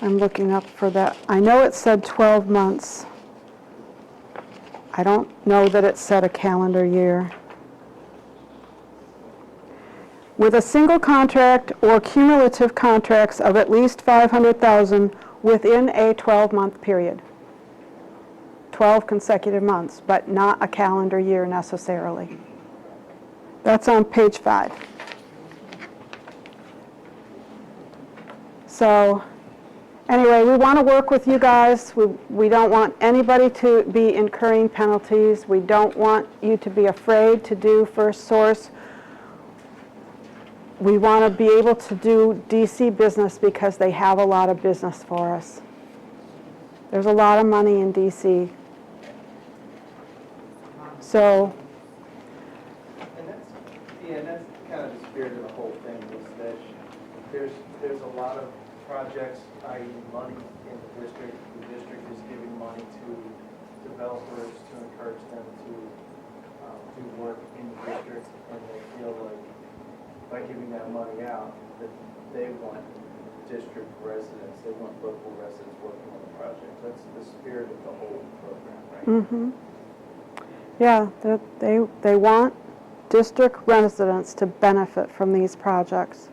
I'm looking up for that. I know it said 12 months. I don't know that it said a calendar year. With a single contract or cumulative contracts of at least 500,000 within a 12-month period. 12 consecutive months, but not a calendar year necessarily. That's on page 5. So anyway, we want to work with you guys. We don't want anybody to be incurring penalties. We don't want you to be afraid to do First Source. We want to be able to do DC business because they have a lot of business for us. There's a lot of money in DC. So, And that's kind of the spirit of the whole thing, is that there's a lot of projects, i.e. money in the district. The district is giving money to developers to encourage them to do work in the district, and they feel like by giving that money out, that they want district residents, they want local residents working on the project. That's the spirit of the whole program, right? mm-hmm. Yeah, they want district residents to benefit from these projects.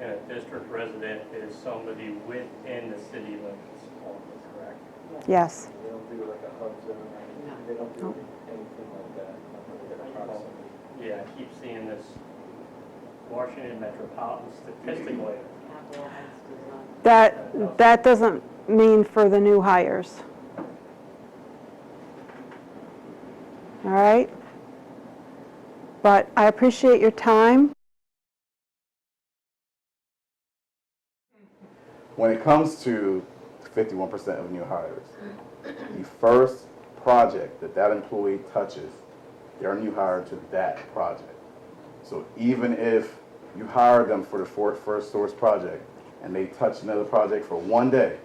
And a district resident is somebody within the city limits only, correct? Yes. They don't do like a hub zone, or anything. They don't do anything like that. Nothing like that. Yeah, I keep seeing this Washington Metropolitan Statistical Area. Capitol Heights does not. That doesn't mean for the new hires. All right? But I appreciate your time. When it comes to 51% of new hires, the first project that employee touches, they're a new hire to that project. So even if you hire them for the First Source project and they touch another project for one day,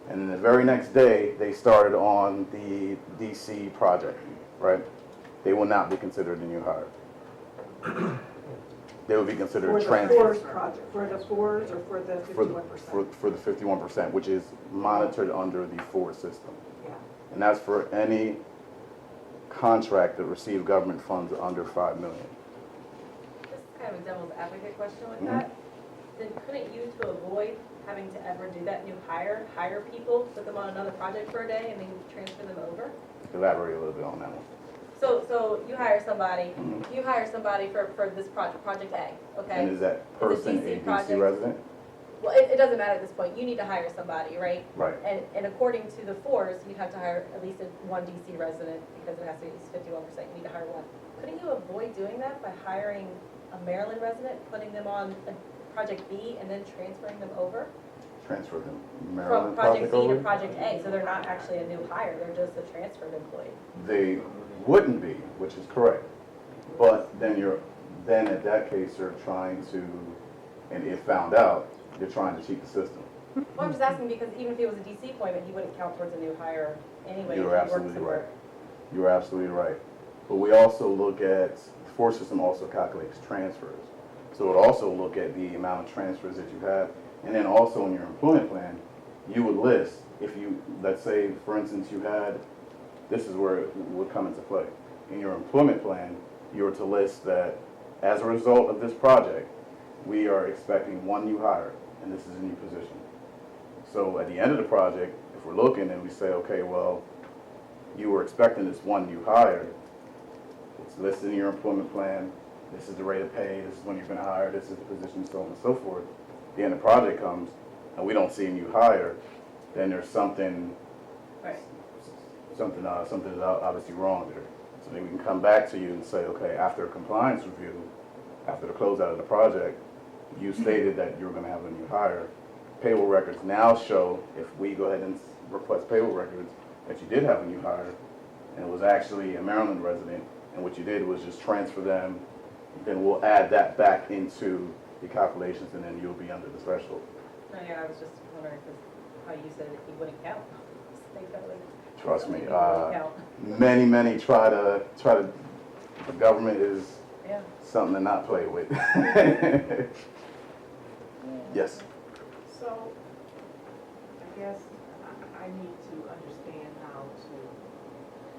and then the very next day they started on the DC project, right? They will not be considered a new hire. They will be considered For the transfers. FORS project, for the FORS or for the 51%? For the 51%, which is monitored under the FORS system. Yeah. And that's for any contract that receives government funds under $5 million. Just kind of a devil's advocate question with Mhm. that. Then couldn't you, to avoid having to ever do that new hire people, put them on another project for a day and then transfer them over? Elaborate a little bit on that one. So you hire somebody, Mhm. for this project A, okay? And is that person a DC project. resident? Well, it doesn't matter at this point. You need to hire somebody, right? Right. And according to the FORS, you'd have to hire at least one DC resident because it has to be 51%. You need to hire one. Couldn't you avoid doing that by hiring a Maryland resident, putting them on project B, and then transferring them over? Transfer them. From Maryland project B over? to project A, so they're not actually a new hire, they're just a transferred employee. They wouldn't be, which is correct. But then at that case, you're trying to, and if found out, you're trying to cheat the system. Well, I'm just asking because even if he was a DC appointment, he wouldn't count towards a new hire anyway. You're if he worked absolutely somewhere. right. You're absolutely right. But we also look at, the FORS system also calculates transfers. So it also look at the amount of transfers that you have. And then also in your employment plan, you would list, if you, let's say, for instance, you had, this is where it would come into play. In your employment plan, you were to list that as a result of this project, we are expecting one new hire, and this is a new position. So at the end of the project, if we're looking and we say, okay, well, you were expecting this one new hire, it's listed in your employment plan, this is the rate of pay, this is when you're gonna hire, this is the position, so on and so forth. The end of the project comes, and we don't see a new hire, then there's something, Right. something is obviously wrong there. So then we can come back to you and say, okay, after a compliance review, after the closeout of the project, you stated that you were gonna have a new hire. Payroll records now show, if we go ahead and request payroll records, that you did have a new hire, and it was actually a Maryland resident, and what you did was just transfer them, then we'll add that back into the calculations, and then you'll be under the threshold. No, yeah, I was just wondering because how you said it, he wouldn't count. Trust me, He wouldn't count. many try to, the government is Yeah. something to not play with. Yes. So, I guess I need to understand how to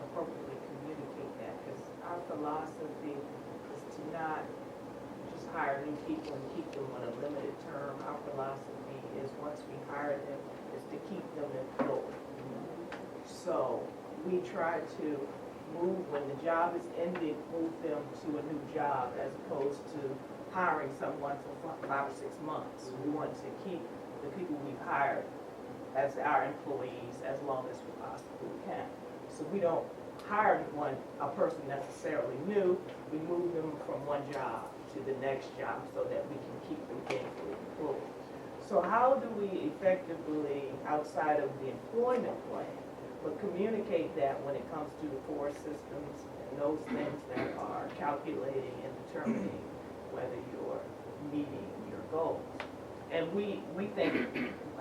appropriately communicate that, because our philosophy is to not just hire new people and keep them on a limited term. Our philosophy is once we hire them, is to keep them employed. So we try to move, when the job is ended, move them to a new job as opposed to hiring someone for 5 or 6 months. We want to keep the people we've hired as our employees as long as we possibly can. So we don't hire a person necessarily new, we move them from one job to the next job so that we can keep them gainfully employed. So how do we effectively, outside of the employment plan, but communicate that when it comes to the forest systems and those things that are calculating and determining whether you're meeting your goals? And we think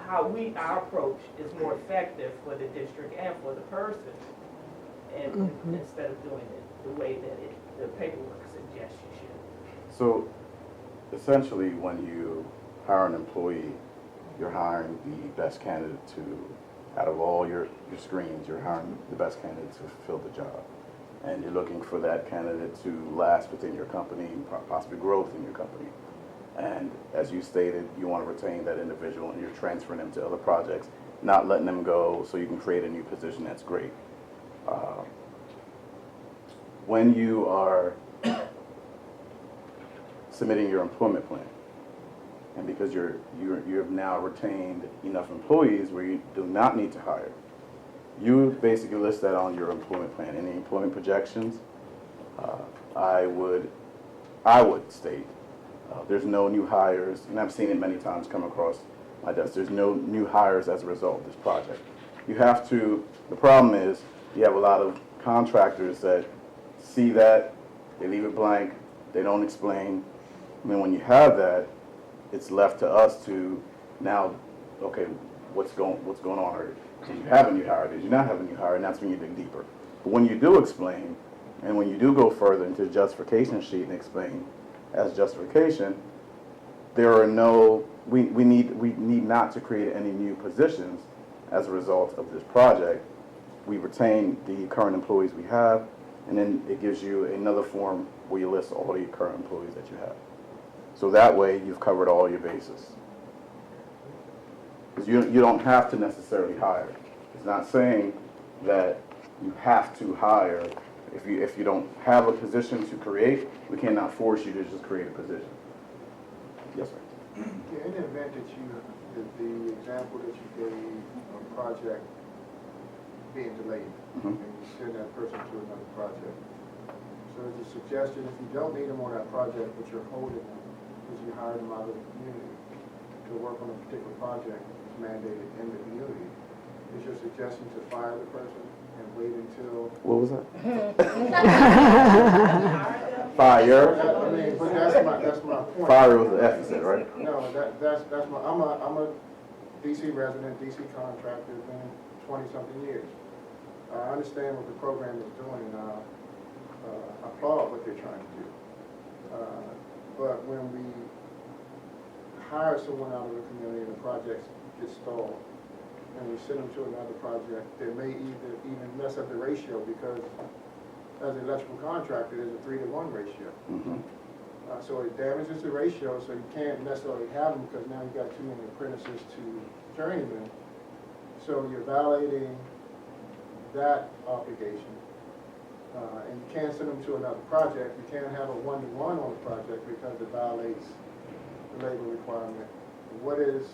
our approach is more effective for the district and for the person, and instead of doing it the way that the paperwork suggests you should. So essentially, when you hire an employee, you're hiring the best candidate out of all your screens, you're hiring the best candidate to fulfill the job. And you're looking for that candidate to last within your company, possibly grow within your company. And as you stated, you want to retain that individual and you're transferring them to other projects, not letting them go so you can create a new position. That's great. When you are submitting your employment plan, and because you have now retained enough employees where you do not need to hire, you basically list that on your employment plan. Any employment projections, I would state there's no new hires, and I've seen it many times come across my desk. There's no new hires as a result of this project. You have to. The problem is you have a lot of contractors that see that, they leave it blank, they don't explain. I mean, when you have that, it's left to us to now, okay, what's going on here? Did you have a new hire? Did you not have a new hire? And that's when you dig deeper. But when you do explain, and when you do go further into the justification sheet and explain as justification, there are no, we need not to create any new positions as a result of this project. We retain the current employees we have, and then it gives you another form where you list all the current employees that you have. So that way you've covered all your bases. Because you don't have to necessarily hire. It's not saying that you have to hire. If you don't have a position to create, we cannot force you to just create a position. Yes, sir. Yeah, in the event that the example that you gave of a project being delayed, and you send that person to another project. So it's a suggestion, if you don't need them on that project, but you're holding them, because you hired them out of the community to work on a particular project that's mandated in the community, is your suggestion to fire the person and wait until? What was that? Fire. I mean, but that's my point. Fire was the F, you said, right? No, that's my, I'm a DC resident, DC contractor, been 20-something years. I understand what the program is doing, and I applaud what they're trying to do. But when we hire someone out of the community and the project gets stalled, and we send them to another project, they may even mess up the ratio, because as an electrical contractor, there's a 3-to-1 ratio. So it damages the ratio, so you can't necessarily have them, because now you've got too many apprentices to journeymen. So you're violating that obligation. And you can't send them to another project. You can't have a 1-to-1 on the project because it violates the labor requirement. What is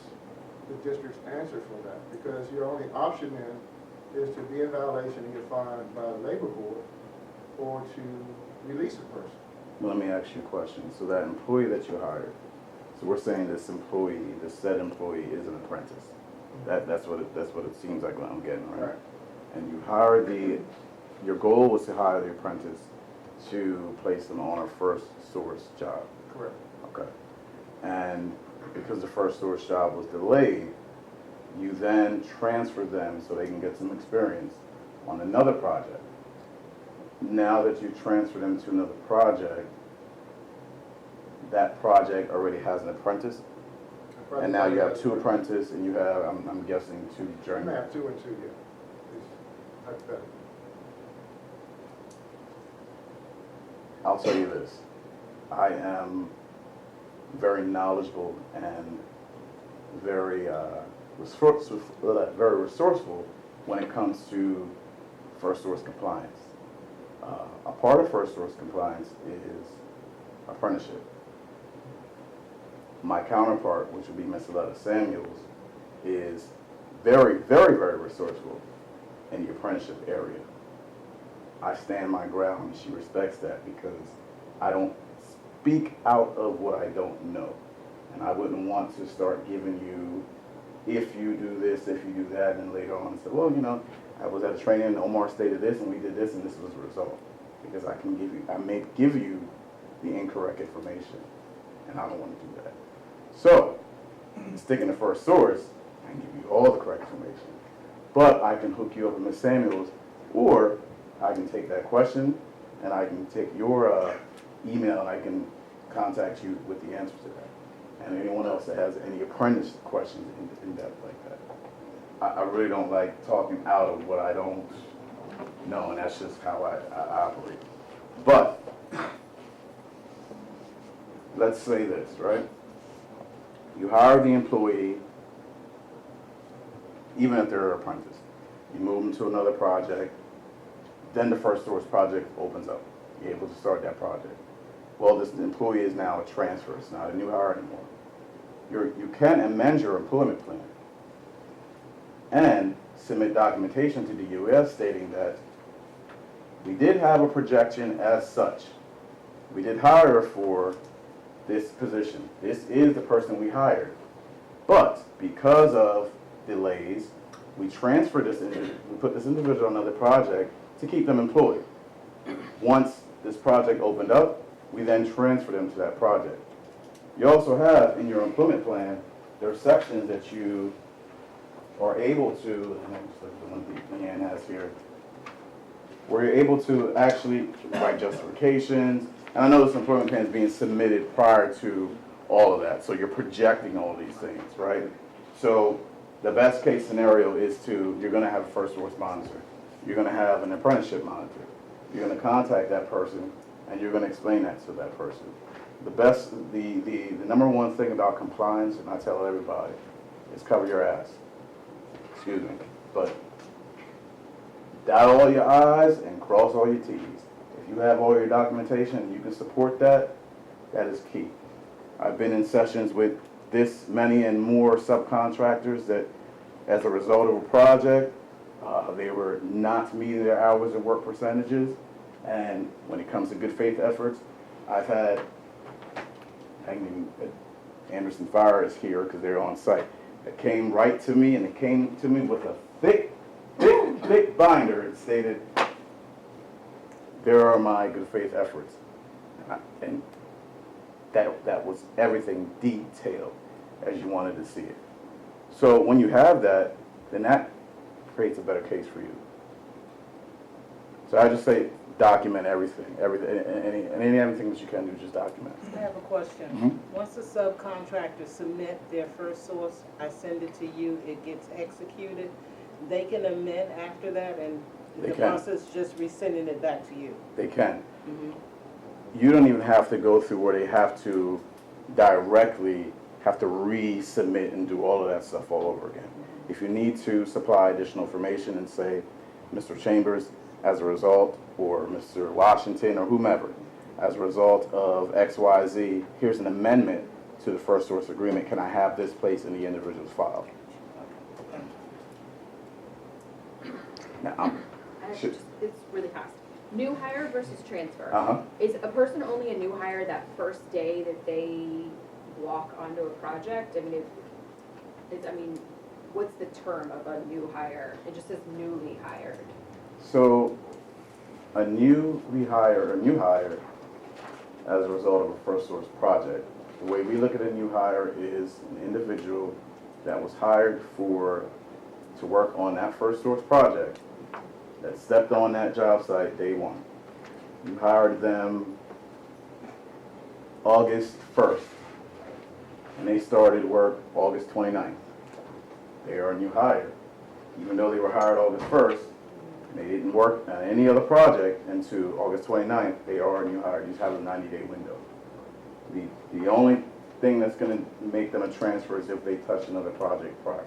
the district's answer for that? Because your only option then is to be in violation and get fined by the labor board, or to release a person. Well, let me ask you a question. So that employee that you hired, so we're saying this said employee is an apprentice. That's what it seems like what I'm getting, right? And you hired your goal was to hire the apprentice to place them on a first source job. Correct. Okay. And because the first source job was delayed, you then transferred them so they can get some experience on another project. Now that you transfer them to another project, that project already has an apprentice, and now you have 2 apprentices, and you have, I'm guessing, 2 journeymen. You may have 2 and 2, yeah. That's better. I'll tell you this. I am very knowledgeable and very resourceful when it comes to first source compliance. A part of first source compliance is apprenticeship. My counterpart, which would be Ms. Aletta Samuels, is very, very, very resourceful in the apprenticeship area. I stand my ground, and she respects that because I don't speak out of what I don't know. And I wouldn't want to start giving you, if you do this, if you do that, and later on say, well, you know, I was at a training and Omar stated this and we did this and this was the result. Because I may give you the incorrect information, and I don't want to do that. So, sticking to first source, I can give you all the correct information. But I can hook you up with Ms. Samuels, or I can take that question and I can take your email and I can contact you with the answer to that. And anyone else that has any apprentice questions in depth like that. I really don't like talking out of what I don't know, and that's just how I operate. But, let's say this, right? You hire the employee, even if they're an apprentice. You move them to another project, then the first source project opens up. You're able to start that project. Well, this employee is now a transfer. It's not a new hire anymore. You can amend your employment plan and submit documentation to the DOS stating that we did have a projection as such. We did hire for this position. This is the person we hired. But because of delays, we transferred this, we put this individual on another project to keep them employed. Once this project opened up, we then transferred them to that project. You also have in your employment plan, there are sections that you are able to, and I'm just looking at the one Leanne has here, where you're able to actually write justifications. And I know this employment plan is being submitted prior to all of that, so you're projecting all these things, right? So the best case scenario is you're gonna have a first source monitor. You're gonna have an apprenticeship monitor. You're gonna contact that person, and you're gonna explain that to that person. The number one thing about compliance, and I tell everybody, is cover your ass. Excuse me, but dot all your I's and cross all your T's. If you have all your documentation and you can support that, that is key. I've been in sessions with this many and more subcontractors that, as a result of a project, they were not meeting their hours and work percentages. And when it comes to good faith efforts, I've had, Anderson Fire is here because they're on site, that came right to me, and it came to me with a thick binder and stated, there are my good faith efforts. And that was everything detailed as you wanted to see it. So when you have that, then that creates a better case for you. So I just say document everything that you can do, just document. I have a question. Mm-hmm. Once the subcontractors submit their first source, I send it to you, it gets executed. They can amend after that, and They the can. process just resending it back to you. They can. Mm-hmm. You don't even have to go through where they have to directly have to resubmit and do all of that stuff all over again. If you need to supply additional information and say, Mr. Chambers, as a result, or Mr. Washington, or whomever, as a result of XYZ, here's an amendment to the first source agreement. Can I have this placed in the individual's file? Now, It's really fast. New hire versus transfer. Uh-huh. Is a person only a new hire that first day that they walk onto a project? I mean, what's the term of a new hire? It just says newly hired. So, a new hire, as a result of a first source project, the way we look at a new hire is an individual that was hired to work on that first source project, that stepped on that job site day one. You hired them August 1st, and they started work August 29th. They are a new hire. Even though they were hired August 1st, and they didn't work on any other project until August 29th, they are a new hire. You just have a 90-day window. The only thing that's going to make them a transfer is if they touch another project prior.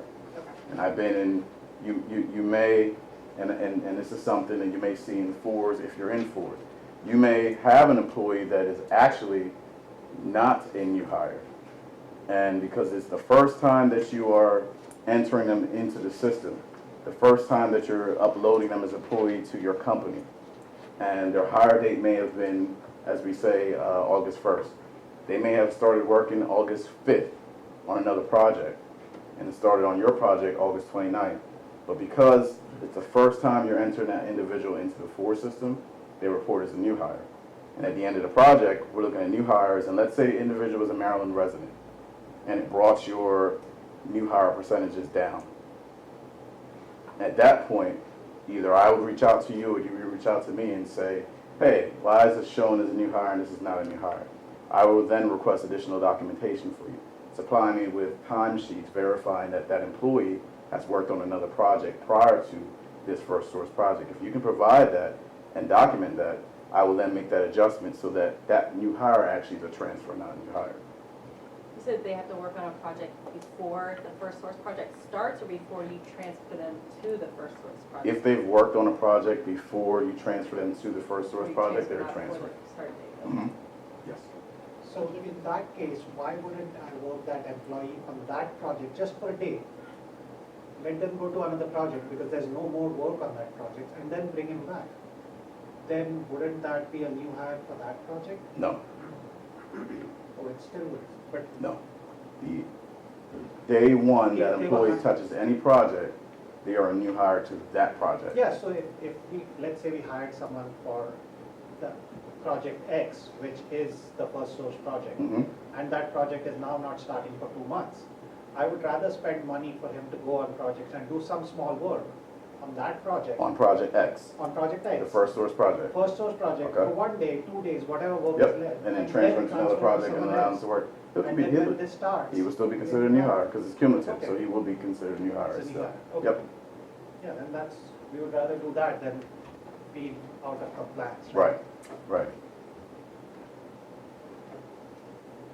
And I've been in you may, and this is something that you may see in Fords if you're in Ford, you may have an employee that is actually not a new hire. And because it's the first time that you are entering them into the system, the first time that you're uploading them as an employee to your company, and their hire date may have been, as we say, August 1st. They may have started working August 5th on another project, and it started on your project August 29th. But because it's the first time you're entering that individual into the Ford system, they report as a new hire. And at the end of the project, we're looking at new hires, and let's say the individual was a Maryland resident, and it brought your new hire percentages down. At that point, either I would reach out to you or you would reach out to me and say, hey, why is this shown as a new hire and this is not a new hire? I will then request additional documentation for you, supply me with timesheets verifying that that employee has worked on another project prior to this first source project. If you can provide that and document that, I will then make that adjustment so that that new hire actually is a transfer, not a new hire. You said they have to work on a project before the first source project starts or before you transfer them to the first source project? If they've worked on a project before you transfer them to the first source project, they're transferred. Mhm. Yes. So in that case, why wouldn't I work that employee on that project just for a day? Let them go to another project because there's no more work on that project and then bring him back. Then wouldn't that be a new hire for that project? No, Oh, it still would, but no. The day one that If they employee were- touches any project, they are a new hire to that project. yeah, so if we, let's say we hired someone for the project X, which is the first source project, Mhm. and that project is now not starting for 2 months, I would rather spend money for him to go on projects and do some small work on that project, On project X, on project X. the first source project. First source project Okay. for 1 day, 2 days, whatever work Yep, is left. and then transfer him to another project and someone allow him else. to work. It could And be then when his, this starts. he will still be considered a new hire because it's cumulative, Okay. so he will be considered a new hire It's a new still. hire, okay. Yep, Yeah, then that's, we would rather do that than be out of compliance. right, right.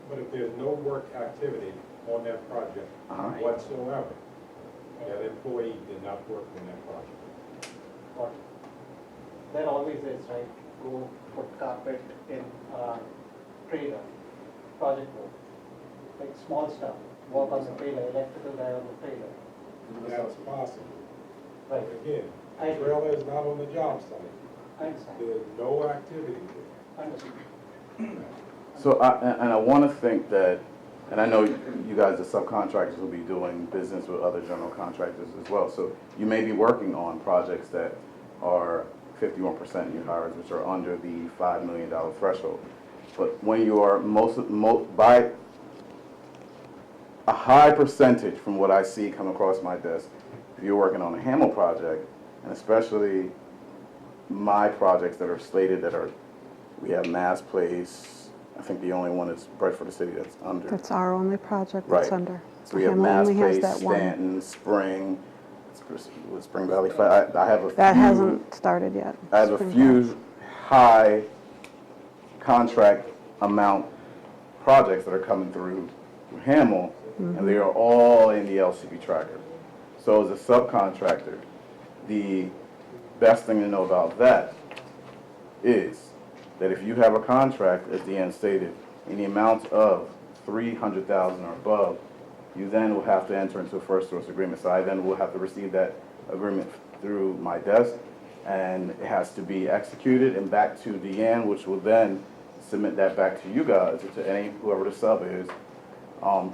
But if there's no work activity on that project Uh-huh. whatsoever, that employee did not work on that project. Got it. There always is, right? Go put carpet in trailer, project work, like small stuff, work on the trailer, electrical guy on the trailer. That's possible. Right. But again, I the agree. trailer is not on the job site. I understand, There's no activity there. I understand. So I want to think that, and I know you guys, the subcontractors, will be doing business with other general contractors as well. So you may be working on projects that are 51% new hires, which are under the $5 million threshold. But when you are by a high percentage from what I see come across my desk, if you're working on a Hamel project, and especially my projects that are slated that are, we have Mass Place, I think the only one is Bradford City that's under. That's our only project that's Right. under. So we have Hamlin Mass only has Place, that one. Stanton, Spring, Spring Valley. I have a few. That hasn't started yet. I have a Spring few high contract amount projects that are coming through Hamel, and they are all in the LCP tracker. So as a subcontractor, the best thing to know about that is that if you have a contract, as Deanne stated, in the amount of $300,000 or above, you then will have to enter into a first source agreement. So I then will have to receive that agreement through my desk, and it has to be executed and back to Deanne, which will then submit that back to you guys, or to any, whoever the sub is,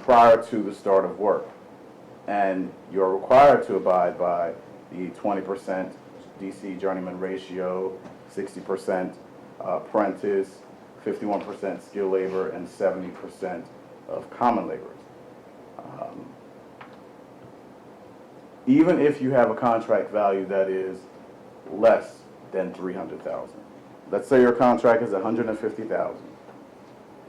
prior to the start of work. And you're required to abide by the 20% DC journeyman ratio, 60% apprentice, 51% skilled labor, and 70% of common laborers. Even if you have a contract value that is less than $300,000, let's say your contract is $150,000,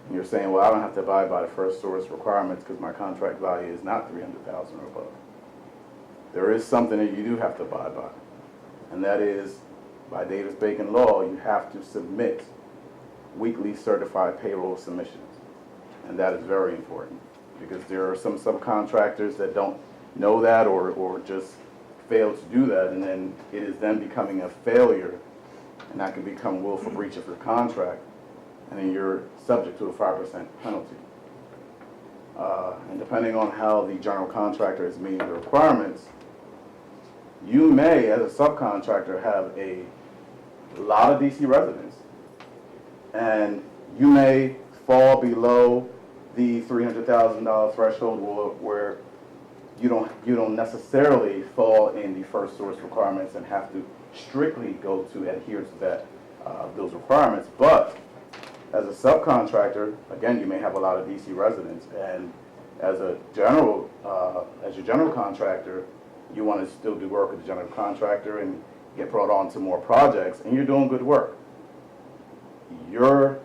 and you're saying, well, I don't have to abide by the first source requirements because my contract value is not $300,000 or above. There is something that you do have to abide by, and that is, by Davis-Bacon law, you have to submit weekly certified payroll submissions. And that is very important, because there are some subcontractors that don't know that or just fail to do that, and then it is then becoming a failure, and that can become willful breach of your contract, and then you're subject to a 5% penalty. And depending on how the general contractor is meeting the requirements, you may, as a subcontractor, have a lot of DC residents, and you may fall below the $300,000 threshold where you don't necessarily fall in the first source requirements and have to strictly go to adhere to that those requirements. But as a subcontractor, again, you may have a lot of DC residents, and as your general contractor, you want to still do work with the general contractor and get brought on to more projects, and you're doing good work. Your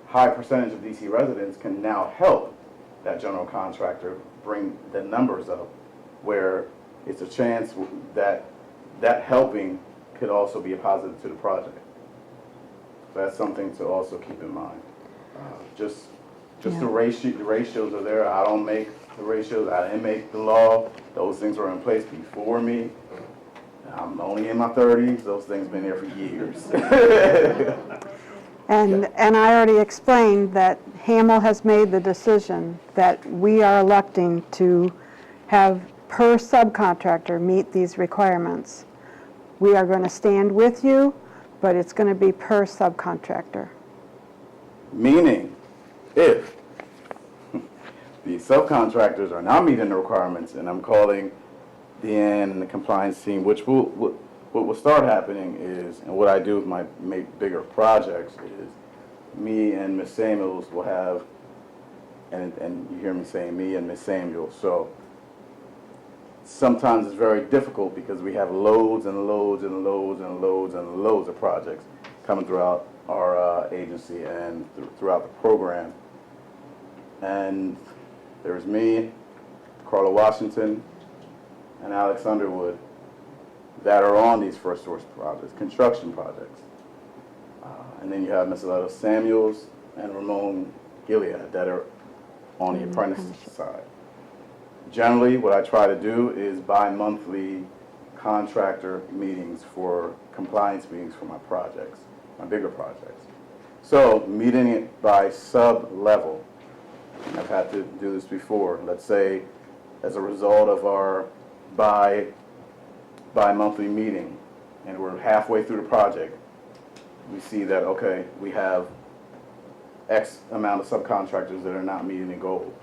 high percentage of DC residents can now help that general contractor bring the numbers up, where it's a chance that that helping could also be a positive to the project. That's something to also keep in mind. Just the ratios are there. I don't make the ratios. I didn't make the law. Those things were in place before me. I'm only in my 30s. Those things been there for years. And I already explained that Hamel has made the decision that we are electing to have per subcontractor meet these requirements. We are going to stand with you, but it's going to be per subcontractor. Meaning, if the subcontractors are not meeting the requirements, and I'm calling Deanne and the compliance team, which what will start happening is, and what I do with my bigger projects is, me and Ms. Samuels will have, and you hear me saying me and Ms. Samuels, so sometimes it's very difficult because we have loads and loads and loads and loads and loads of projects coming throughout our agency and throughout the program. And there's me, Carla Washington, and Alex Underwood that are on these first source projects, construction projects. And then you have Ms. Aletta Samuels and Ramon Gilead that are on the apprentice side. Generally, what I try to do is bi-monthly contractor meetings for compliance meetings for my projects, my bigger projects. So meeting it by sub-level. I've had to do this before. Let's say as a result of our bi-monthly meeting, and we're halfway through the project, we see that, okay, we have X amount of subcontractors that are not meeting the goals.